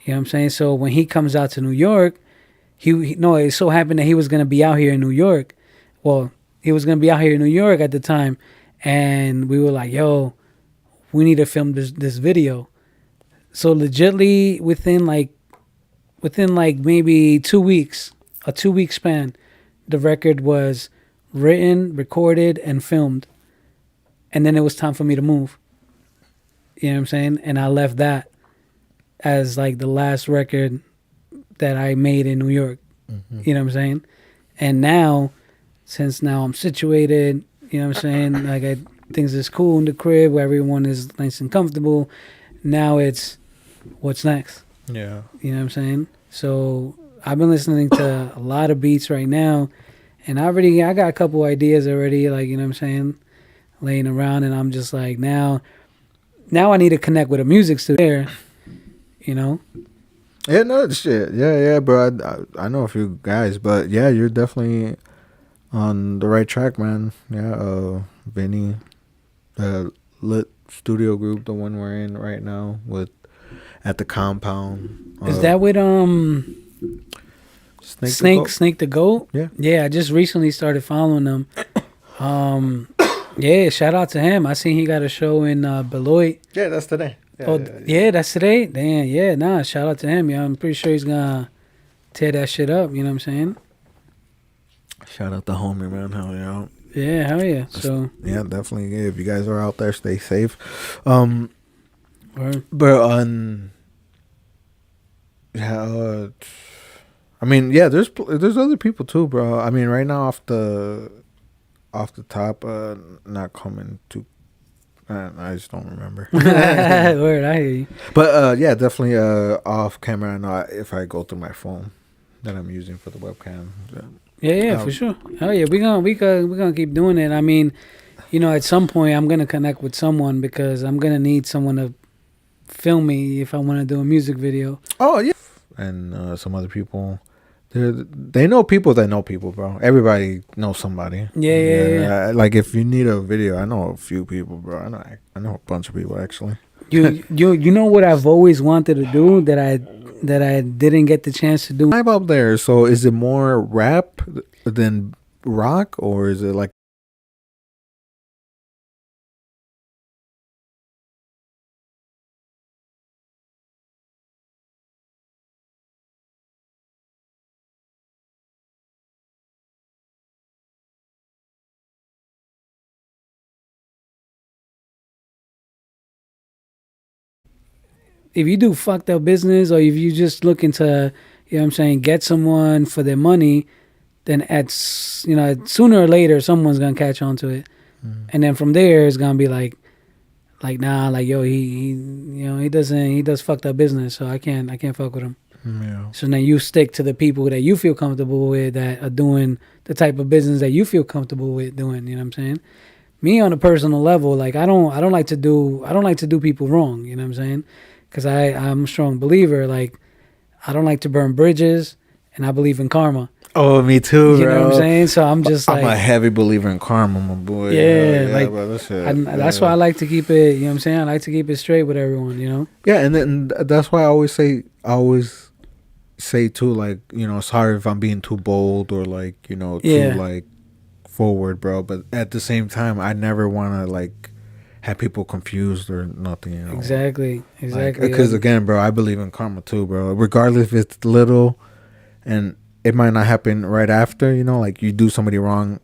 you know what I'm saying? So when he comes out to New York, it so happened that he was going to be out here in New York. Well, he was going to be out here in New York at the time, and we were like, yo, we need to film this video. So legitly within like maybe 2 weeks, a 2-week span, the record was written, recorded, and filmed. And then it was time for me to move. You know what I'm saying? And I left that as like the last record that I made in New York. You know what I'm saying? And now, since now I'm situated, you know what I'm saying? Like, things is cool in the crib where everyone is nice and comfortable. Now it's, what's next? Yeah. You know what I'm saying? So I've been listening to a lot of beats right now, and I got a couple ideas already, like, you know what I'm saying, laying around, and I'm just like, now I need to connect with a music studio there, you know. Yeah, no shit. Yeah, bro. I know a few guys, but yeah, you're definitely on the right track, man. Yeah, Vinny, Lit Studio Group, the one we're in right now with at the compound. Is that with Snake? Snake the Goat? Yeah. Yeah, I just recently started following them. Yeah, shout out to him. I seen he got a show in Beloit. Yeah, that's today. Yeah, that's today. Damn, yeah, nah, shout out to him. Yeah, I'm pretty sure he's gonna tear that shit up. You know what I'm saying? Shout out the homie, man. Hell yeah. Yeah, hell yeah. So yeah, definitely. Yeah, if you guys are out there, stay safe. Word. But I mean, yeah, there's other people too, bro. I mean, right now off the top, not coming to. I just don't remember. Word, I hear you. But yeah, definitely off camera. I know if I go through my phone that I'm using for the webcam. Yeah, for sure. Hell yeah, we gonna keep doing it. I mean, you know, at some point I'm gonna connect with someone because I'm gonna need someone to film me if I want to do a music video. Oh yeah, and some other people. They know people that know people, bro. Everybody knows somebody. Yeah. Like if you need a video, I know a few people, bro. I know a bunch of people actually. You know what I've always wanted to do that I didn't get the chance to do. I'm up there. So is it more rap than rock, or is it like? If you do fucked up business or if you just looking to, you know what I'm saying, get someone for their money, then sooner or later someone's gonna catch on to it. And then from there it's gonna be like nah, like yo, he he does fucked up business, so I can't fuck with him. Yeah. So then you stick to the people that you feel comfortable with that are doing the type of business that you feel comfortable with doing, you know what I'm saying? Me on a personal level, like I don't like to do people wrong, you know what I'm saying? Cuz I'm a strong believer, like I don't like to burn bridges and I believe in karma. Oh, me too, You bro. know what I'm saying? So I'm just I'm like a heavy believer in karma, my boy. like bro, that's why I like to keep it, you know what I'm saying? I like to keep it straight with everyone, you know? Yeah, and then that's why I always say too, like, you know, sorry if I'm being too bold or like, you know, too like forward, bro. But at the same time, I never want to like have people confused or nothing, you know. Exactly. Because again, bro, I believe in karma too, bro. Regardless if it's little, and it might not happen right after, you know, like you do somebody wrong,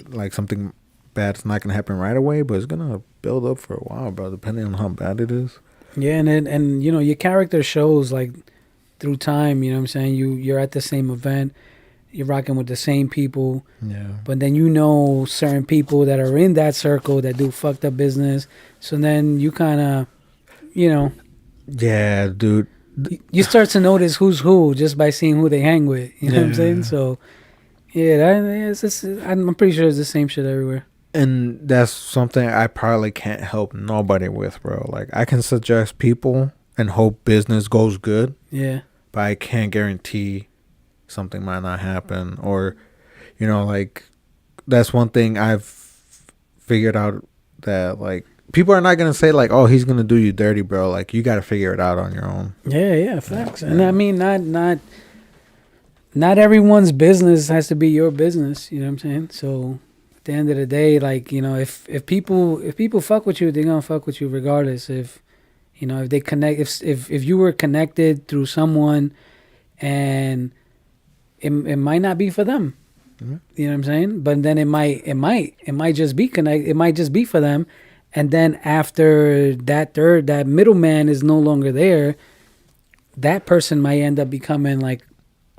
like something bad's not gonna happen right away, but it's gonna build up for a while, bro, depending on how bad it is. Yeah, and you know, your character shows like through time, you know what I'm saying? You're at the same event, you're rocking with the same people. Yeah. But then you know certain people that are in that circle that do fucked up business. So then you kind of, you know. Yeah, dude. You start to notice who's who just by seeing who they hang with. You know what I'm saying? So, yeah, I'm pretty sure it's the same shit everywhere. And that's something I probably can't help nobody with, bro. Like, I can suggest people and hope business goes good. Yeah. But I can't guarantee something might not happen. Or, you know, like, that's one thing I've figured out that, like, people are not going to say, like, oh, he's going to do you dirty, bro. Like, you got to figure it out on your own. Yeah, facts. And I mean, not everyone's business has to be your business. You know what I'm saying? So at the end of the day, like, you know, if people fuck with you, they're going to fuck with you regardless. If, you know, if they connect, if you were connected through someone and it might not be for them. Mm-hmm. You know what I'm saying? But then it might just be it might just be for them. And then after that middleman is no longer there, that person might end up becoming like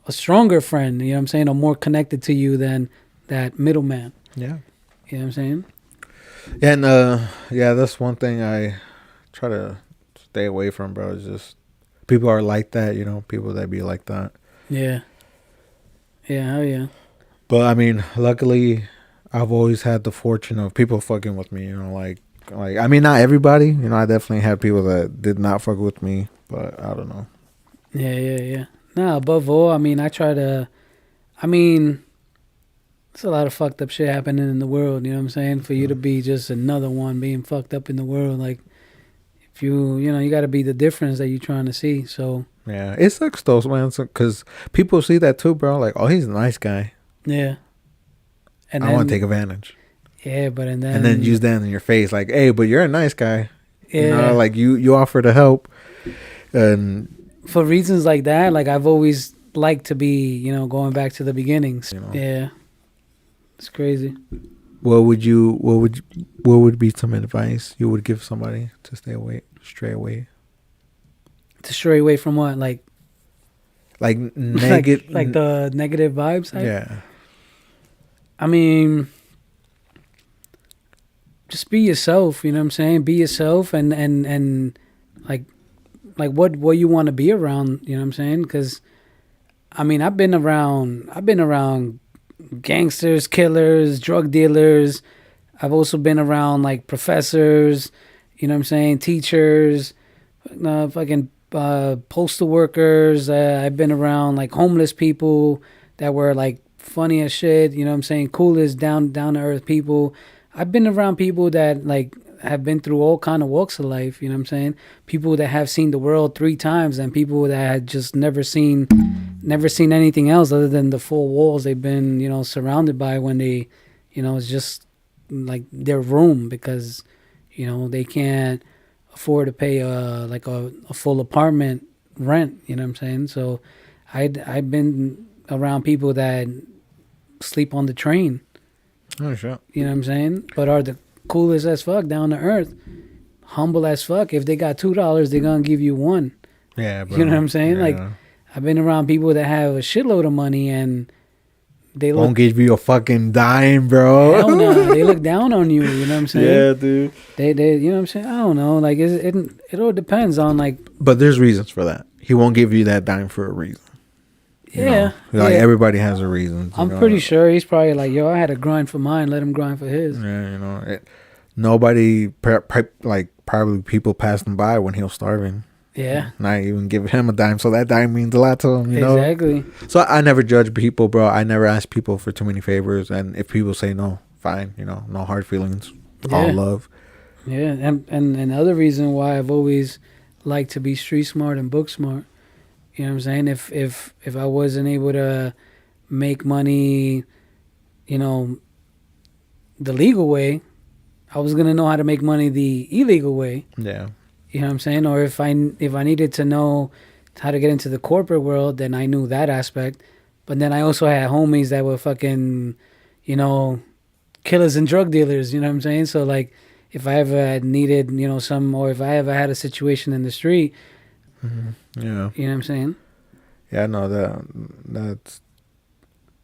a stronger friend, you know what I'm saying, or more connected to you than that middleman. Yeah. You know what I'm saying? Yeah, and yeah, that's one thing I try to stay away from, bro, is just people are like that, you know, people that be like that. Yeah. Yeah, hell yeah. But I mean, luckily, I've always had the fortune of people fucking with me. You know, like I mean, not everybody. You know, I definitely had people that did not fuck with me, but I don't know. Yeah. No, above all, I mean, I mean, there's a lot of fucked up shit happening in the world, you know what I'm saying? For you to be just another one being fucked up in the world, like, if you got to be the difference that you're trying to see, so. Yeah, it sucks though, man, because people see that too, bro. Like, oh, he's a nice guy. Yeah. And I want to take advantage. Yeah, but and then use that in your face, like, hey, but you're a nice guy. Yeah. You know, like you offer to help, and for reasons like that, like I've always liked to be, you know, going back to the beginnings. You know. Yeah, it's crazy. What would be some advice you would give somebody to stray away? To stray away from what, like negative, like the negative vibes. Yeah. I mean, just be yourself. You know what I'm saying? Be yourself, and like what you want to be around. You know what I'm saying? Because I mean, I've been around gangsters, killers, drug dealers. I've also been around like professors. You know what I'm saying? Teachers, fucking postal workers. I've been around like homeless people that were like funny as shit. You know what I'm saying? Coolest, down to earth people. I've been around people that like have been through all kind of walks of life. You know what I'm saying? People that have seen the world 3 times, and people that had just never seen anything else other than the 4 walls they've been, you know, surrounded by when they, you know, it's just like their room, because, you know, they can't afford to pay a full apartment rent. You know what I'm saying? So I've been around people that sleep on the train. Oh shit. You know what I'm saying? But are the coolest as fuck, down to earth, humble as fuck. If they got $2, they're gonna give you 1. Yeah, bro. You know what I'm saying? Yeah. Like, I've been around people that have a shitload of money and they won't give you a fucking dime, bro. Hell no, they look down on you. You know what I'm saying? Yeah, dude. They you know what I'm saying? I don't know. Like it all depends on like. But there's reasons for that. He won't give you that dime for a reason. Yeah, like everybody has a reason. I'm pretty sure he's probably like, yo, I had to grind for mine. Let him grind for his. Yeah, you know, nobody probably people passed him by when he was starving. Yeah, not even give him a dime. So that dime means a lot to him. You know exactly. So I never judge people, bro. I never ask people for too many favors, and if people say no, fine. You know, no hard feelings. All love. Yeah, and another reason why I've always liked to be street smart and book smart. You know what I'm saying? If I wasn't able to make money, you know, the legal way, I was gonna know how to make money the illegal way. Yeah. You know what I'm saying? Or if I needed to know how to get into the corporate world, then I knew that aspect. But then I also had homies that were fucking, you know, killers and drug dealers. You know what I'm saying? So like, if I ever had needed, you know, or if I ever had a situation in the street. Mm-hmm. Yeah. You know what I'm saying? Yeah, no, that's.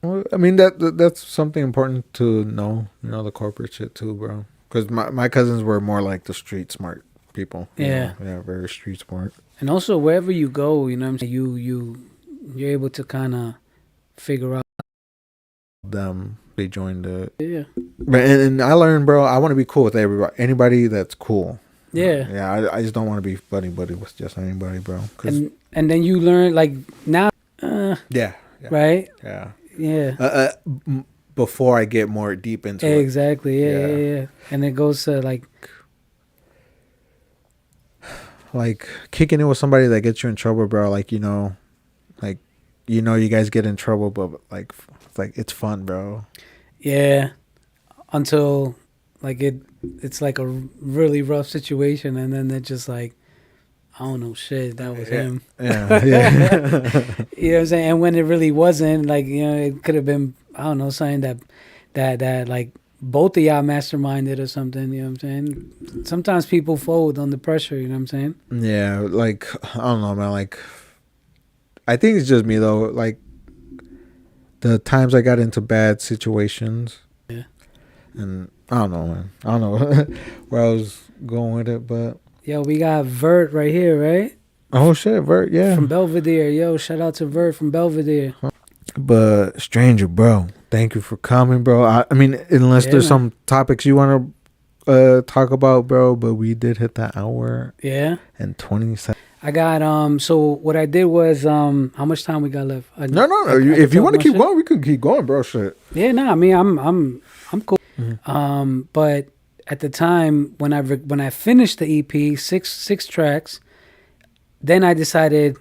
Well, I mean that's something important to know. You know, the corporate shit too, bro. Because my cousins were more like the street smart people. Yeah. Yeah, very street smart. And also wherever you go, you know what I'm saying, you're able to kind of figure out them. They joined it. Yeah. But and I learned, bro. I want to be cool with everybody. Anybody that's cool. Yeah. Yeah. I just don't want to be buddy with just anybody, bro. And then you learn like now. Yeah. Right. Yeah. Yeah. Before I get more deep into it. Exactly. Yeah. And it goes to like kicking it with somebody that gets you in trouble, bro. Like you know, you guys get in trouble, but like it's fun, bro. Yeah. Until like it's like a really rough situation, and then they're just like, I don't know, shit, that was him. Yeah. You know what I'm saying? And when it really wasn't, like, you know, it could have been, I don't know, something that like both of y'all masterminded or something. You know what I'm saying? Sometimes people fold under pressure. You know what I'm saying? Yeah, like I don't know, man. Like I think it's just me though. Like the times I got into bad situations. Yeah. And I don't know, man. I don't know where I was going with it, but Yo, we got Vert right here, right? Oh shit, Vert, yeah. From Belvedere. Yo, shout out to Vert from Belvedere. But Stranger, bro, thank you for coming, bro. I mean, unless Yeah, there's man. some topics you want to talk about, bro, but we did hit that hour Yeah. and 27. I got so what I did was how much time we got left? No, if you want to keep going, we can keep going, bro. Shit. Yeah, no, I mean I'm cool. Mm-hmm. But at the time when I finished the EP, six tracks, then I decided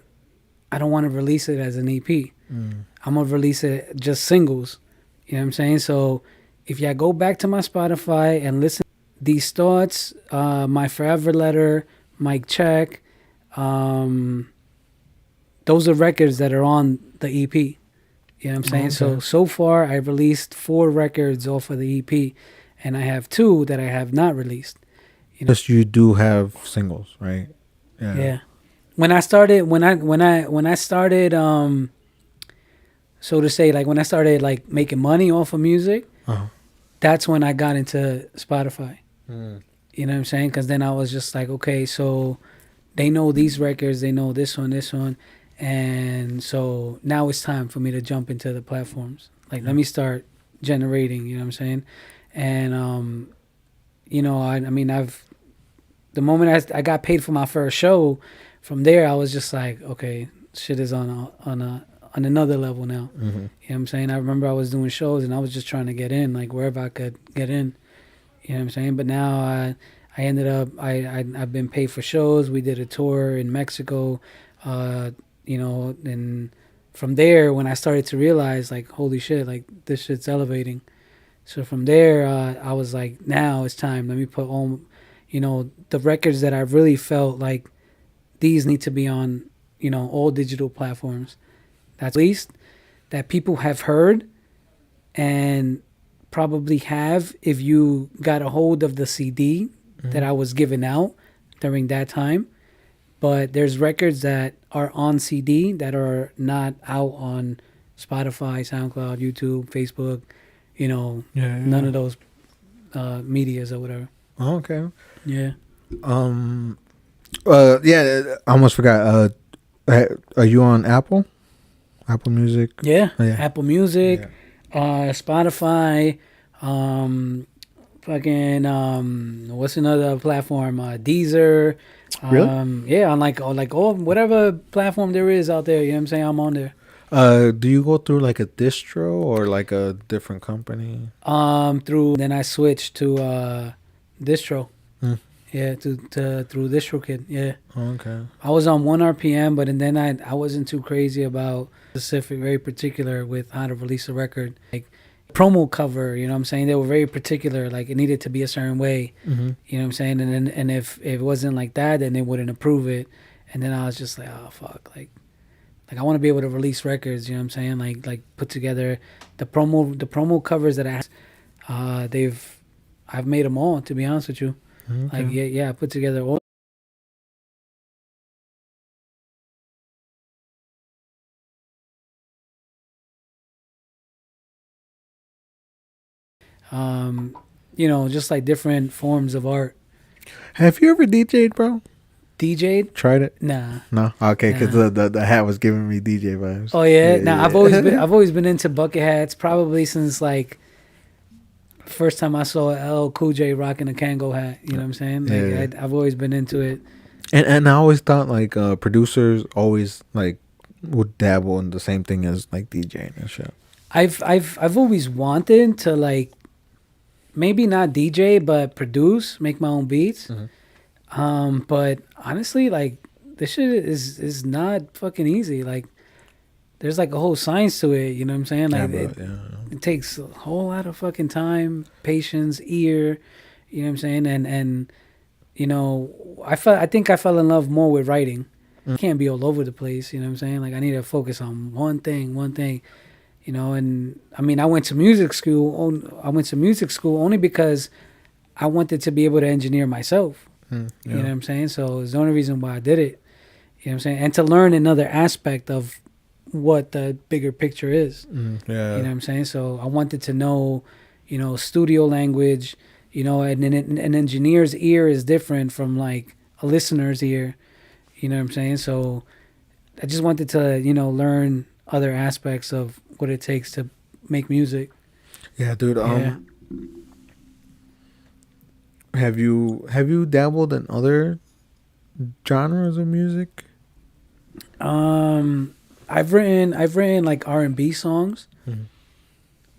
I don't want to release it as an EP. I'm gonna release it just singles. You know what I'm saying? So if y'all go back to my Spotify and listen, These Thoughts, My Forever Letter, Mic Check, those are records that are on the EP. You know what I'm saying? Okay. So far I released 4 records off of the EP, and I have 2 that I have not released. Just you do have singles, right? Yeah. When I started, so to say, like when I started like making money off of music, Uh-huh. that's when I got into Spotify. Mm. You know what I'm saying? Because then I was just like, okay, so they know these records, they know this one, and so now it's time for me to jump into the platforms. Like, let me start generating. You know what I'm saying? And you know, I mean, the moment I got paid for my first show, from there I was just like, okay, shit is on another level now. Mm-hmm. You know what I'm saying? I remember I was doing shows and I was just trying to get in, like wherever I could get in. You know what I'm saying? But now I ended up I've been paid for shows. We did a tour in Mexico, you know, and from there when I started to realize like, holy shit, like this shit's elevating. So from there I was like, now it's time. Let me put on, you know, the records that I really felt like these need to be on, you know, all digital platforms. That's at least that people have heard and probably have if you got a hold of the CD that I was giving out during that time. But there's records that are on CD that are not out on Spotify, SoundCloud, YouTube, Facebook, you know, none of those medias or whatever. Oh, okay. Yeah. Yeah, I almost forgot. Are you on Apple Music? Yeah. Oh, yeah. Apple Music, Spotify, what's another platform? Deezer. Really? Yeah, on like all whatever platform there is out there. You know what I'm saying? I'm on there. Do you go through like a distro or like a different company? Through then I switched to distro. Hmm. Yeah, to through DistroKid. Yeah. Oh, okay. I was on 1 RPM, but and then I wasn't too crazy about specific, very particular with how to release a record. Like promo cover, you know what I'm saying? They were very particular, like it needed to be a certain way. Mm-hmm. You know what I'm saying? And if it wasn't like that, then they wouldn't approve it. And then I was just like, oh fuck, like I want to be able to release records, you know what I'm saying? Like put together the promo covers that I have, I've made them all, to be honest with you. Okay. Like yeah, I put together all. You know, just like different forms of art. Have you ever DJ'd, bro? DJ'd? Tried it? Nah. No. Okay, because Nah. the hat was giving me DJ vibes. Oh yeah. Nah, I've always been into bucket hats. Probably since like first time I saw LL Cool J rocking a Kango hat. You know what I'm saying? Like I've always been into it. And I always thought like producers always like would dabble in the same thing as like DJing and shit. I've always wanted to like maybe not DJ but produce, make my own beats. Mm-hmm. But honestly, like this shit is not fucking easy. Like there's like a whole science to it. You know what I'm saying? Like it takes a whole lot of fucking time, patience, ear. You know what I'm saying? And you know, I think I fell in love more with writing. I can't be all over the place. You know what I'm saying? Like I need to focus on one thing. You know, and I mean, I went to music school. I went to music school only because I wanted to be able to engineer myself. You know what I'm saying? So it's the only reason why I did it. You know what I'm saying? And to learn another aspect of what the bigger picture is. You know what I'm saying? So I wanted to know, you know, studio language, you know, and an engineer's ear is different from like a listener's ear. You know what I'm saying? So I just wanted to, learn other aspects of what it takes to make music. Yeah, dude. Yeah. Have you dabbled in other genres of music? I've written like R&B songs, Mhm.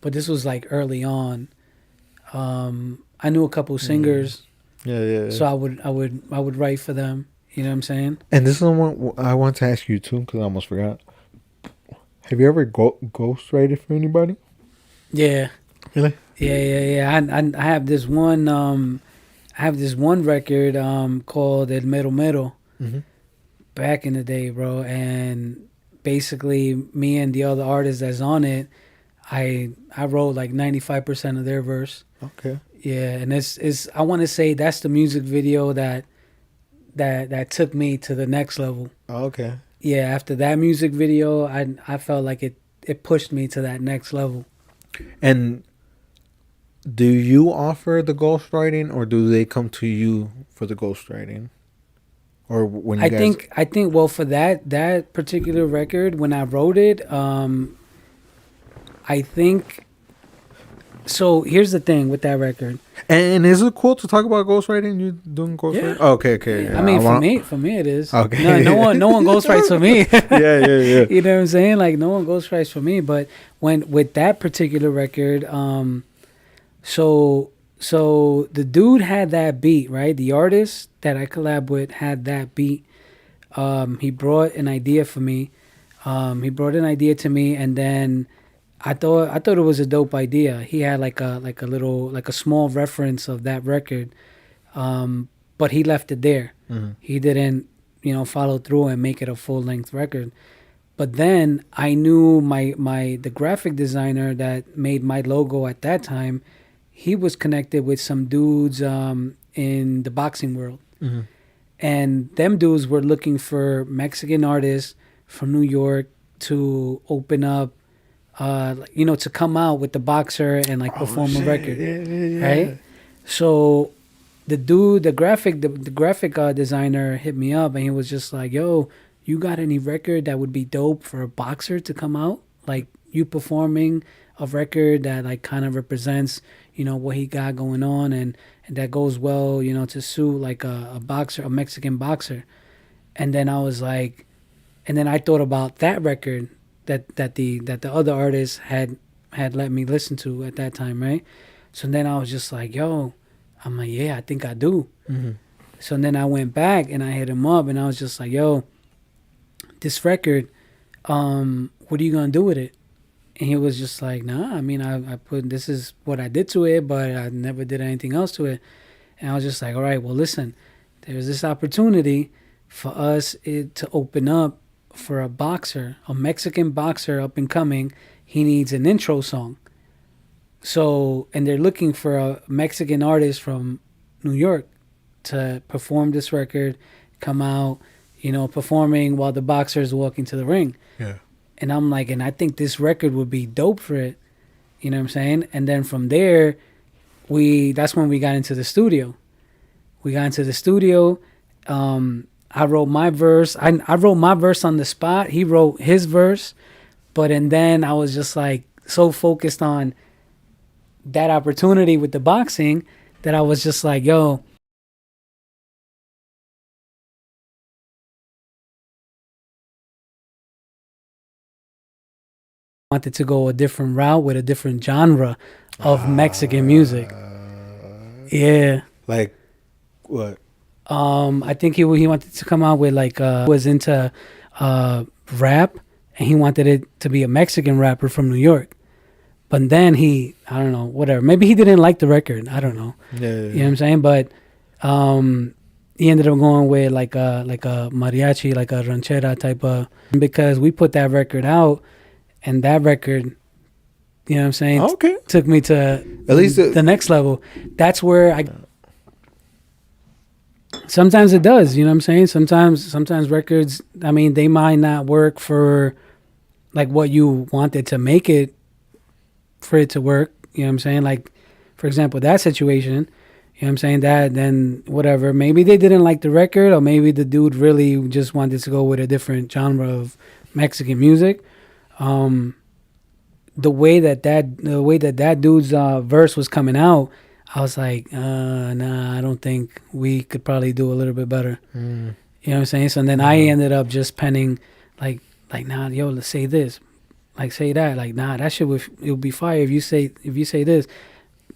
but this was like early on. I knew a couple singers, Yeah. so I would write for them. You know what I'm saying? And this is the one I want to ask you too, because I almost forgot. Have you ever ghostwrited for anybody? Yeah. Really? Yeah. I have this one. I have this one record called Elimperiobusinessbookings Mm-hmm. back in the day, bro. And basically, me and the other artist that's on it, I wrote like 95% of their verse. Okay. Yeah, and it's I want to say that's the music video that took me to the next level. Oh, okay. Yeah, after that music video, I felt like it pushed me to that next level. And do you offer the ghostwriting, or do they come to you for the ghostwriting? Or when you I think well, for that particular record, when I wrote it, I think. So here's the thing with that record. And is it cool to talk about ghostwriting? You doing ghostwriting? Yeah. Oh, okay. Yeah. I mean, for me it is. Okay. No one ghostwrites for me. Yeah. You know what I'm saying? Like no one ghostwrites for me. But when with that particular record, so the dude had that beat, right? The artist that I collab with had that beat. He brought an idea for me. He brought an idea to me, and then I thought it was a dope idea. He had like a small reference of that record, but he left it there. Mm-hmm. He didn't, follow through and make it a full length record. But then I knew the graphic designer that made my logo at that time. He was connected with some dudes in the boxing world, Mm-hmm. and them dudes were looking for Mexican artists from New York to open up. To come out with the boxer and like perform a record, Yeah. right? So the dude, the graphic designer hit me up and he was just like, "Yo, you got any record that would be dope for a boxer to come out? Like you performing a record that like kind of represents, what he got going on and that goes well, to suit like a boxer, a Mexican boxer." And then I was like, and then I thought about that record that the other artist had let me listen to at that time, right? So then I was just like, yo, I'm like, yeah, I think I do. Mm-hmm. So then I went back and I hit him up and I was just like, yo, this record, what are you gonna do with it? And he was just like, nah, I mean, I put, this is what I did to it, but I never did anything else to it. And I was just like, all right, well, listen, there's this opportunity for us to open up for a boxer, a Mexican boxer up and coming. He needs an intro song. So, and they're looking for a Mexican artist from New York to perform this record, come out, performing while the boxer is walking to the ring. Yeah. And I'm like, and I think this record would be dope for it. You know what I'm saying? And then from there, that's when we got into the studio. I wrote my verse. I wrote my verse on the spot. He wrote his verse. And then I was just like so focused on that opportunity with the boxing that I was just like, yo, I wanted to go a different route with a different genre of Mexican music. Yeah. Like what? I think he wanted to come out with like was into rap, and he wanted it to be a Mexican rapper from New York. But then I don't know, whatever. Maybe he didn't like the record. I don't know. Yeah. You know what I'm saying? But he ended up going with like a mariachi, like a ranchera type of, because we put that record out, and that record, you know what I'm saying? Okay. Took me to At least the next level. That's where sometimes it does, you know what I'm saying? Sometimes records, I mean, they might not work for like what you wanted to make it for it to work, you know what I'm saying? Like, for example, that situation, You know what I'm saying? That, then whatever. Maybe they didn't like the record, or maybe the dude really just wanted to go with a different genre of Mexican music. The way that dude's verse was coming out, I was like, nah, I don't think we could probably do a little bit better. You know what I'm saying? So then I ended up just penning like nah, yo, let's say this, like say that, like nah, that shit it'll be fire if you say this.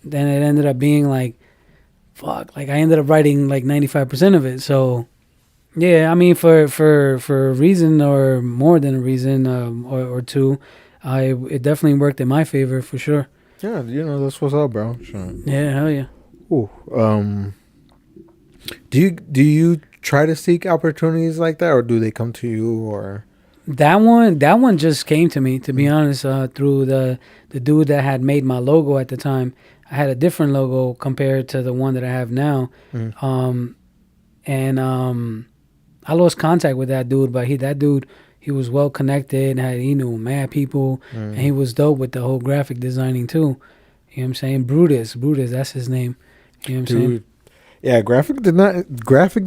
Then it ended up being like, fuck, like I ended up writing like 95% of it. So yeah, I mean for a reason or more than a reason or two, it definitely worked in my favor for sure. Yeah, that's what's up, bro. Sure. Yeah, hell yeah. Ooh, do you try to seek opportunities like that, or do they come to you, or? That one just came to me, to be honest, through the dude that had made my logo at the time. I had a different logo compared to the one that I have now. I lost contact with that dude, but he was well connected, he knew mad people, and he was dope with the whole graphic designing too. You know what I'm saying? Brutus, that's his name. You know what I'm saying? Yeah, graphic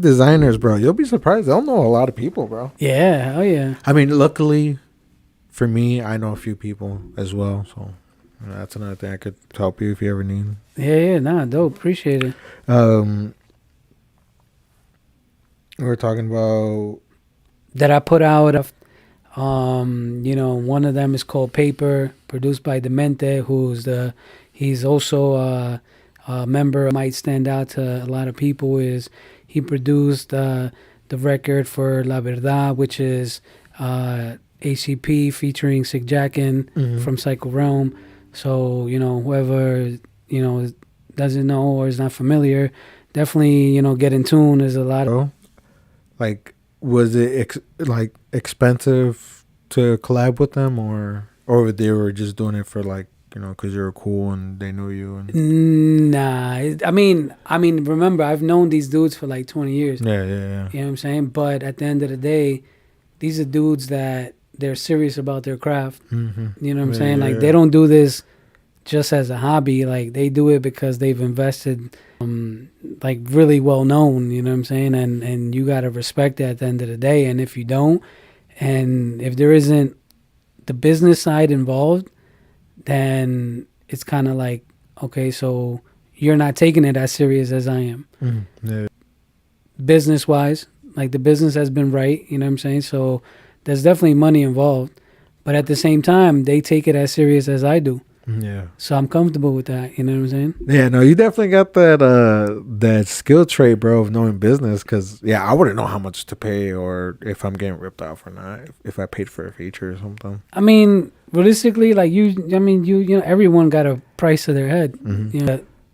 designers, bro. You'll be surprised. They'll know a lot of people, bro. Yeah, oh yeah. I mean, luckily for me, I know a few people as well. So that's another thing I could help you if you ever need. Yeah, nah, dope. Appreciate it. We were talking about that I put out. One of them is called Paper, produced by Demente, he's also a member. Might stand out to a lot of people is he produced the record for La Verdad, which is ACP featuring Sig Jackin from Psycho Realm. So whoever doesn't know or is not familiar, definitely get in tune. There's a lot of was it expensive to collab with them, or they were just doing it for because you were cool and they knew you? Nah, I mean, remember, I've known these dudes for like 20 years. Yeah. You know what I'm saying? But at the end of the day, these are dudes that they're serious about their craft. You know what I'm saying? Like, they don't do this just as a hobby. Like, they do it because they've invested, like, really well known. You know what I'm saying? And you got to respect that at the end of the day. And if you don't, and if there isn't the business side involved, then it's kind of like, okay, so you're not taking it as serious as I am. Business wise, like the business has been right, you know what I'm saying? So there's definitely money involved, but at the same time, they take it as serious as I do. Yeah. So I'm comfortable with that, you know what I'm saying? Yeah, no, you definitely got that skill trait, bro, of knowing business. Because I wouldn't know how much to pay or if I'm getting ripped off or not. If I paid for a feature or something. I mean, realistically, like everyone got a price to their head.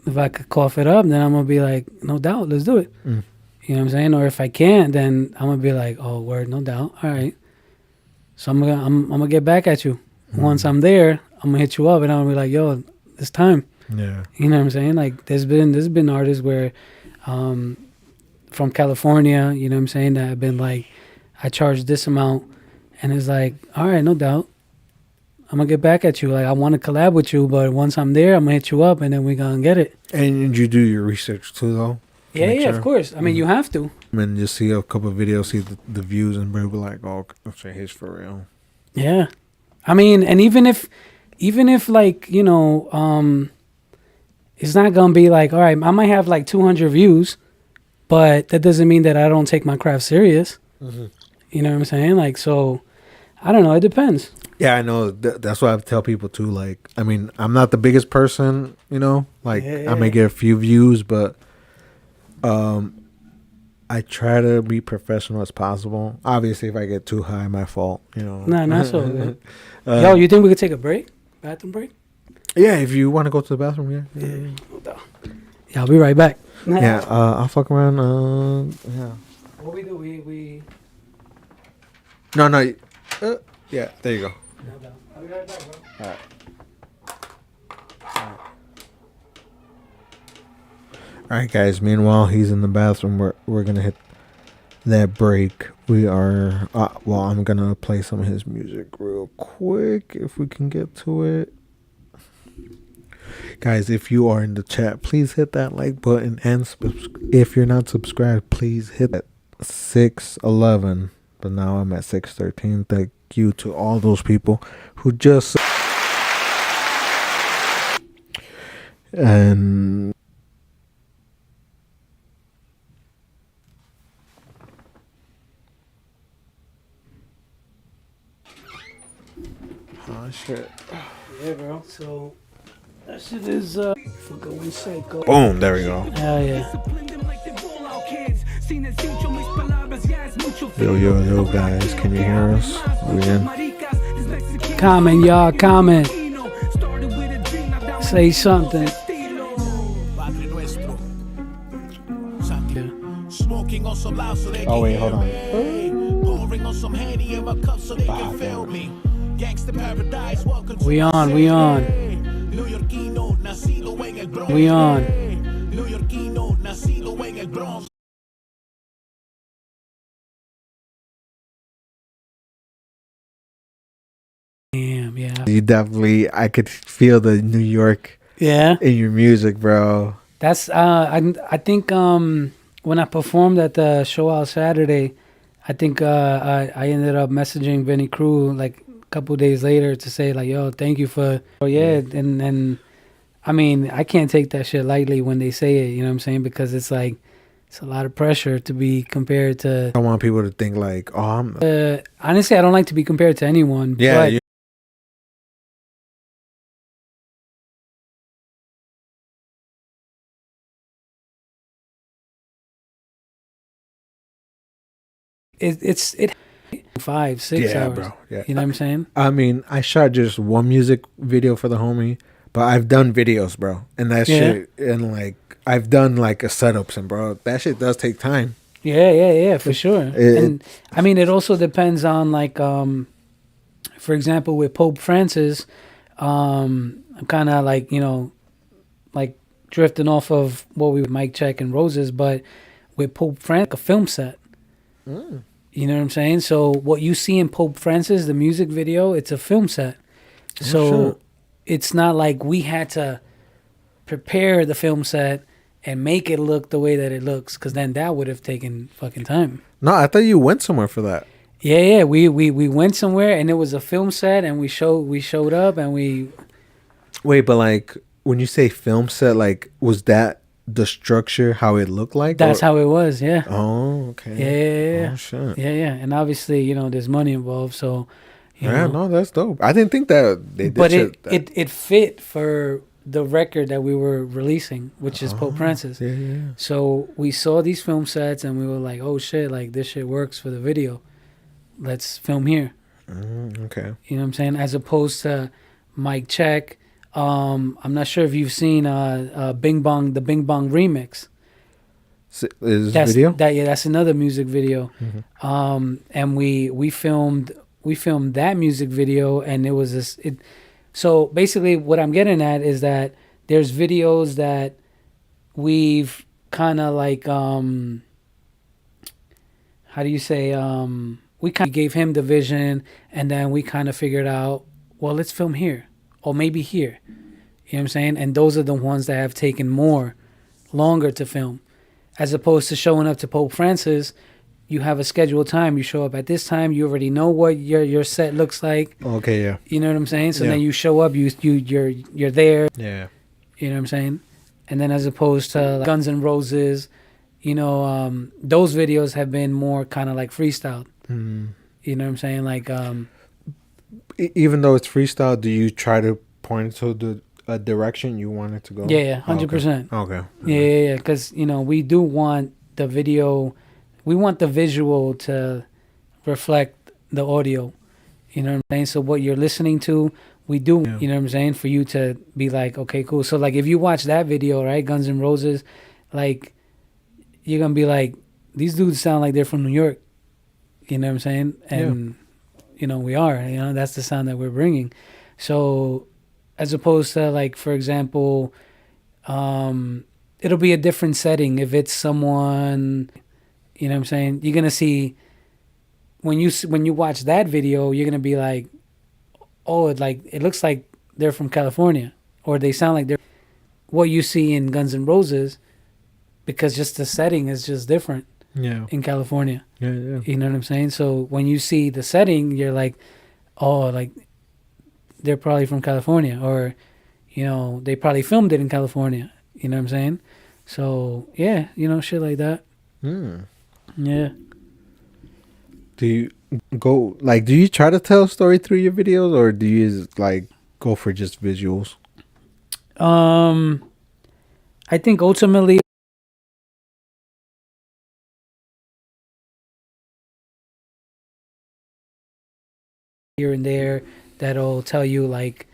If I could cough it up, then I'm gonna be like, no doubt, let's do it. You know what I'm saying? Or if I can't, then I'm gonna be like, oh, word, no doubt, all right. So I'm gonna get back at you. Once I'm there, I'm gonna hit you up and I'm gonna be like, yo, it's time. Yeah. You know what I'm saying? Like there's been artists where from California, you know what I'm saying, that have been like, I charge this amount, and it's like, all right, no doubt, I'm gonna get back at you. Like I want to collab with you, but once I'm there, I'm gonna hit you up and then we gonna get it. And you do your research too, though? Yeah, of course. I mean, you have to. And you see a couple of videos, see the views, and be like, oh, okay, he's for real. Yeah. I mean, and even if like, it's not going to be like, all right, I might have like 200 views, but that doesn't mean that I don't take my craft serious. You know what I'm saying? Like, so, I don't know. It depends. Yeah, I know. That's what I tell people too. Like, I mean, I'm not the biggest person, I may get a few views, but I try to be professional as possible. Obviously, if I get too high, my fault, Nah, not so good. Yo, you think we could take a break? Bathroom break? Yeah, if you want to go to the bathroom, yeah. Yeah, I'll be right back. Yeah, I'll fuck around. Yeah. What we do? We. No. Yeah, there you go. I'll be right back, bro. All right. All right, guys. Meanwhile, he's in the bathroom. We're gonna hit that break. We are. I'm gonna play some of his music real quick if we can get to it. Guys, if you are in the chat, please hit that like button, and if you're not subscribed, please hit that 611. But now I'm at 613. Thank you to all those people who just and oh shit. Yeah, bro. So that shit is for going psycho. Boom, there we go. Hell yeah. Yo, guys, can you hear us? We in? Comment, y'all, comment. Say something. Oh wait, hold on. We on. We on. Damn, yeah. You definitely, I could feel the New York Yeah. in your music, bro. That's I think when I performed at the show out Saturday, I think I ended up messaging Vinny Crew like a couple days later to say like, yo, thank you for and I mean, I can't take that shit lightly when they say it, you know what I'm saying? Because it's like it's a lot of pressure to be compared to. I want people to think like, oh, I'm honestly, I don't like to be compared to anyone. yeah. But it's 5, 6 Yeah, hours. bro. Yeah. You know what I'm saying? I mean, I shot just one music video for the homie, but I've done videos, bro. And that shit, and like, I've done like a setups, and bro, that shit does take time. Yeah, for sure. And I mean, it also depends on like, for example, with Pope Francis, I'm kind of like, you know, like drifting off of what we Mic Check and Roses, but with Pope Francis, a film set. You know what I'm saying? So what you see in Pope Francis, the music video, it's a film set. So it's not like we had to prepare the film set and make it look the way that it looks, because then that would have taken fucking time. No, I thought you went somewhere for that. Yeah. We went somewhere and it was a film set, and we showed up and we. Wait, but like when you say film set, like was that the structure how it looked like? That's how it was. Yeah. Oh, okay. Yeah. Oh shit. Yeah. And obviously, you know, there's money involved, so. You Yeah, know. no, that's dope. I didn't think that they did. But shit it fit for the record that we were releasing, which is Pope Francis. Yeah. So we saw these film sets and we were like, oh shit, like this shit works for the video. Let's film here. Okay. You know what I'm saying? As opposed to Mic Check. I'm not sure if you've seen the Bing Bong remix. Is That's video? That's another music video. Mm-hmm. And we filmed that music video, and it was this. So basically, what I'm getting at is that there's videos that we've kind of like, how do you say? We kind of gave him the vision, and then we kind of figured out, well, let's film here, or maybe here. You know what I'm saying? And those are the ones that have taken longer to film, as opposed to showing up to Pope Francis. You have a scheduled time. You show up at this time. You already know what your set looks like. Okay, yeah. You know what I'm saying? So Yeah. then you show up. You're there. Yeah. You know what I'm saying? And then as opposed to like Guns N' Roses, you know, those videos have been more kind of like freestyle. Mm. You know what I'm saying? Like, Even though it's freestyle, do you try to point to the direction you want it to go? yeah, 100%. Okay. Yeah. Because you know we do want the video. We want the visual to reflect the audio. You know what I'm saying? So what you're listening to, we do, you know what I'm saying? For you to be like, okay, cool. So like if you watch that video, right, Guns N' Roses, like you're going to be like, these dudes sound like they're from New York. You know what I'm saying? And, you know, we are. You know, that's the sound that we're bringing. So as opposed to like, for example, it'll be a different setting if it's someone... You know what I'm saying? You're gonna see when you watch that video, you're gonna be like, oh, it looks like they're from California, or they sound like they're. what you see in Guns N' Roses, because just the setting is just different Yeah. in California. Yeah. Yeah. You know what I'm saying? So when you see the setting, you're like, oh, like they're probably from California, or they probably filmed it in California. You know what I'm saying? So yeah, shit like that. Hmm. Yeah. Do you do you try to tell a story through your videos, or do you like go for just visuals? I think ultimately here and there that'll tell you like,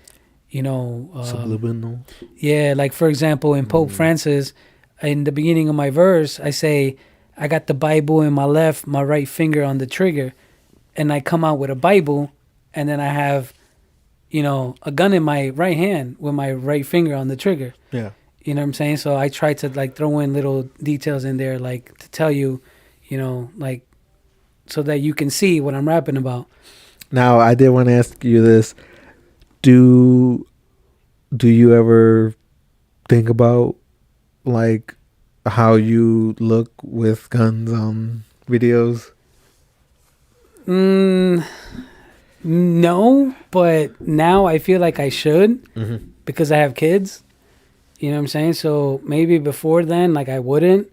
Subliminal. yeah, like for example in Pope Francis, in the beginning of my verse, I say, I got the Bible in my left, my right finger on the trigger, and I come out with a Bible, and then I have, a gun in my right hand with my right finger on the trigger. Yeah. You know what I'm saying? So I try to like throw in little details in there, like to tell you, like so that you can see what I'm rapping about. Now, I did want to ask you this: Do you ever think about like how you look with guns on videos? No, but now I feel like I should Mm-hmm. because I have kids. You know what I'm saying? So maybe before then, like I wouldn't.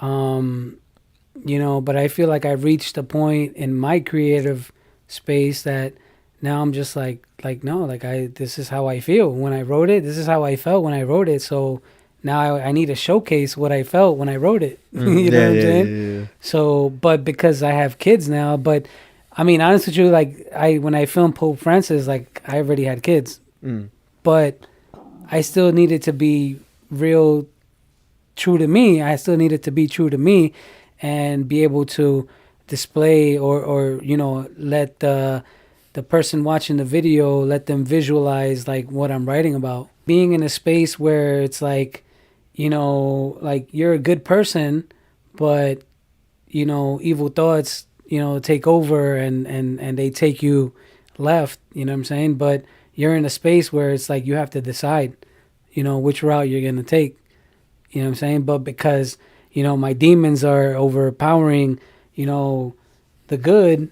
But I feel like I've reached a point in my creative space that now I'm just like no, like this is how I feel when I wrote it. This is how I felt when I wrote it. So now I need to showcase what I felt when I wrote it. You know what I'm saying? Yeah. So, but because I have kids now, but I mean, honest with you, like when I filmed Pope Francis, like I already had kids, Mm. but I still needed to be real true to me. I still needed to be true to me and be able to display or let the person watching the video, let them visualize like what I'm writing about. Being in a space where it's like, like you're a good person, but evil thoughts, take over and they take you left, you know what I'm saying? But you're in a space where it's like you have to decide, which route you're going to take. You know what I'm saying? But because, my demons are overpowering, the good,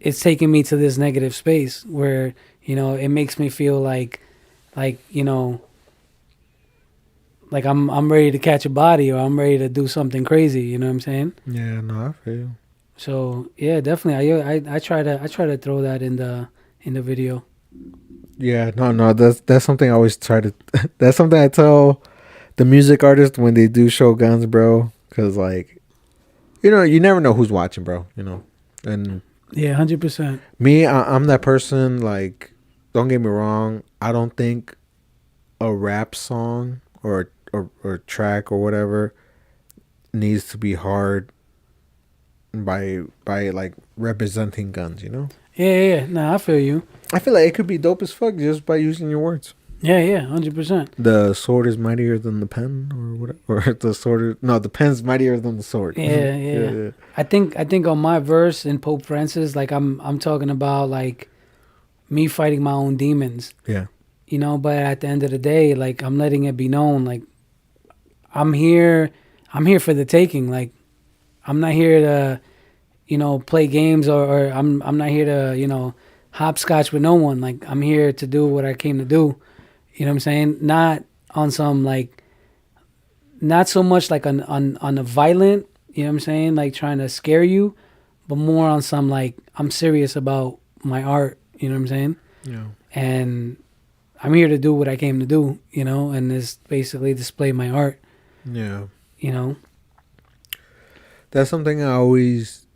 it's taking me to this negative space where, it makes me feel like, like I'm ready to catch a body or I'm ready to do something crazy. You know what I'm saying? Yeah, no, I feel you. So yeah, definitely. I try to throw that in the video. Yeah, no, that's something I always try to. That's something I tell the music artists when they do show guns, bro. Because like, you never know who's watching, bro. And Yeah, 100%. me, I'm that person. Like, don't get me wrong. I don't think a rap song or track or whatever needs to be hard by like representing guns. Yeah. No, I feel you. I feel like it could be dope as fuck just by using your words. Yeah, 100%. The sword is mightier than the pen, or whatever. Or the pen's mightier than the sword. Yeah. I think on my verse in Pope Francis, like I'm talking about like me fighting my own demons. Yeah. But at the end of the day, like I'm letting it be known, like I'm here for the taking. Like I'm not here to, play games or I'm not here to, hopscotch with no one. Like I'm here to do what I came to do. You know what I'm saying? Not on some like, not so much like on a violent, you know what I'm saying? Like trying to scare you, but more on some like, I'm serious about my art, you know what I'm saying? Yeah. And I'm here to do what I came to do, and is basically display my art, Yeah. That's something I always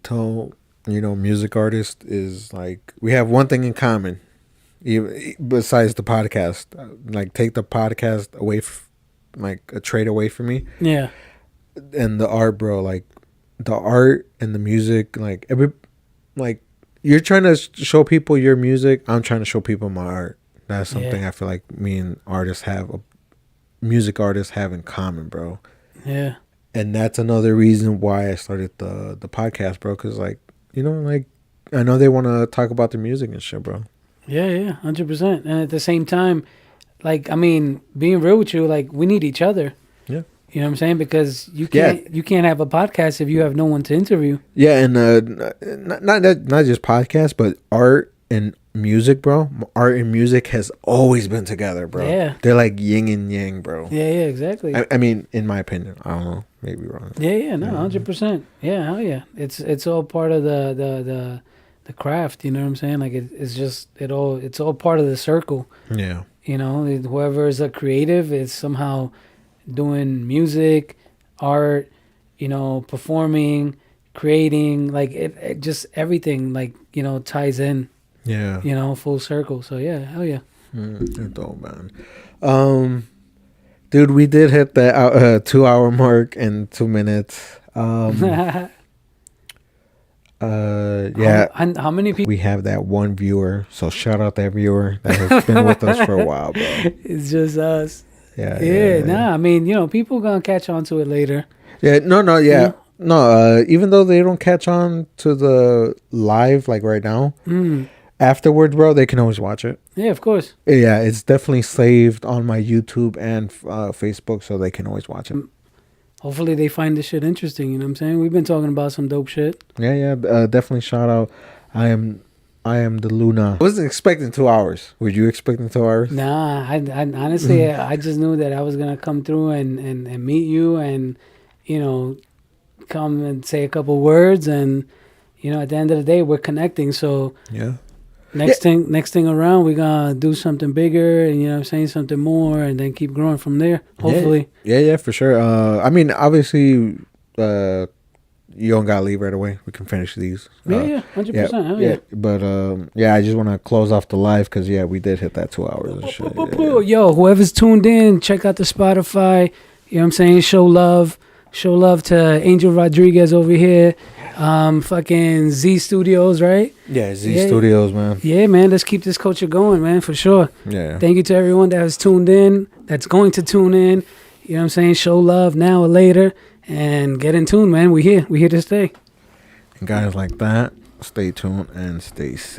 tell, music artists is like, we have one thing in common, besides the podcast. Like, take the podcast away, like a trade away from me. Yeah. And the art, bro, like the art and the music, like you're trying to show people your music. I'm trying to show people my art. That's something I feel like me and music artists have in common, bro. Yeah. And that's another reason why I started the podcast, bro. Because like, like I know they want to talk about the music and shit, bro. Yeah, 100%. And at the same time, like, I mean, being real with you, like, we need each other. Yeah. You know what I'm saying? Because you can't have a podcast if you have no one to interview. Yeah, and not just podcasts, but art and music, bro. Art and music has always been together, bro. Yeah. They're like yin and yang, bro. Yeah, exactly. I mean, in my opinion, I don't know, maybe wrong. Yeah, no, 100%. Yeah, hell yeah. It's all part of the craft. You know what I'm saying? Like it's all part of the circle. Yeah. You know, whoever is a creative is somehow doing music, art, you know, performing, creating, like it just everything, like, you know, ties in. Yeah. You know, full circle. So yeah, hell yeah. You're dope, man. Dude, we did hit the 2 hour mark in 2 minutes. Yeah. How many people? We have that one viewer, so shout out that viewer that has been with us for a while, bro. It's just us. Yeah. Nah, I mean, you know, people gonna catch on to it later. Yeah, no, yeah. Mm-hmm. No, even though they don't catch on to the live like right now, afterwards, bro, they can always watch it. Yeah, of course. Yeah, it's definitely saved on my YouTube and Facebook, so they can always watch it. Hopefully they find this shit interesting, you know what I'm saying? We've been talking about some dope shit. Yeah, definitely shout out. I am the Luna. I wasn't expecting 2 hours. Were you expecting 2 hours? Nah, I honestly, I just knew that I was going to come through and meet you and, you know, come and say a couple words. And, you know, at the end of the day, we're connecting. So yeah. Next thing around, we're going to do something bigger and, you know what I'm saying, something more and then keep growing from there, hopefully. Yeah, for sure. I mean, obviously, you don't got to leave right away. We can finish these. 100%. Yeah. But, I just want to close off the live because, we did hit that 2 hours and shit. Yo, whoever's tuned in, check out the Spotify. You know what I'm saying? Show love. Show love to Angel Rodriguez over here. Fucking Z Studios, right? Yeah, Z Studios, man. Yeah, man. Let's keep this culture going, man, for sure. Yeah. Thank you to everyone that has tuned in, that's going to tune in. You know what I'm saying? Show love now or later. And get in tune, man. We're here to stay. And guys like that, stay tuned and stay safe.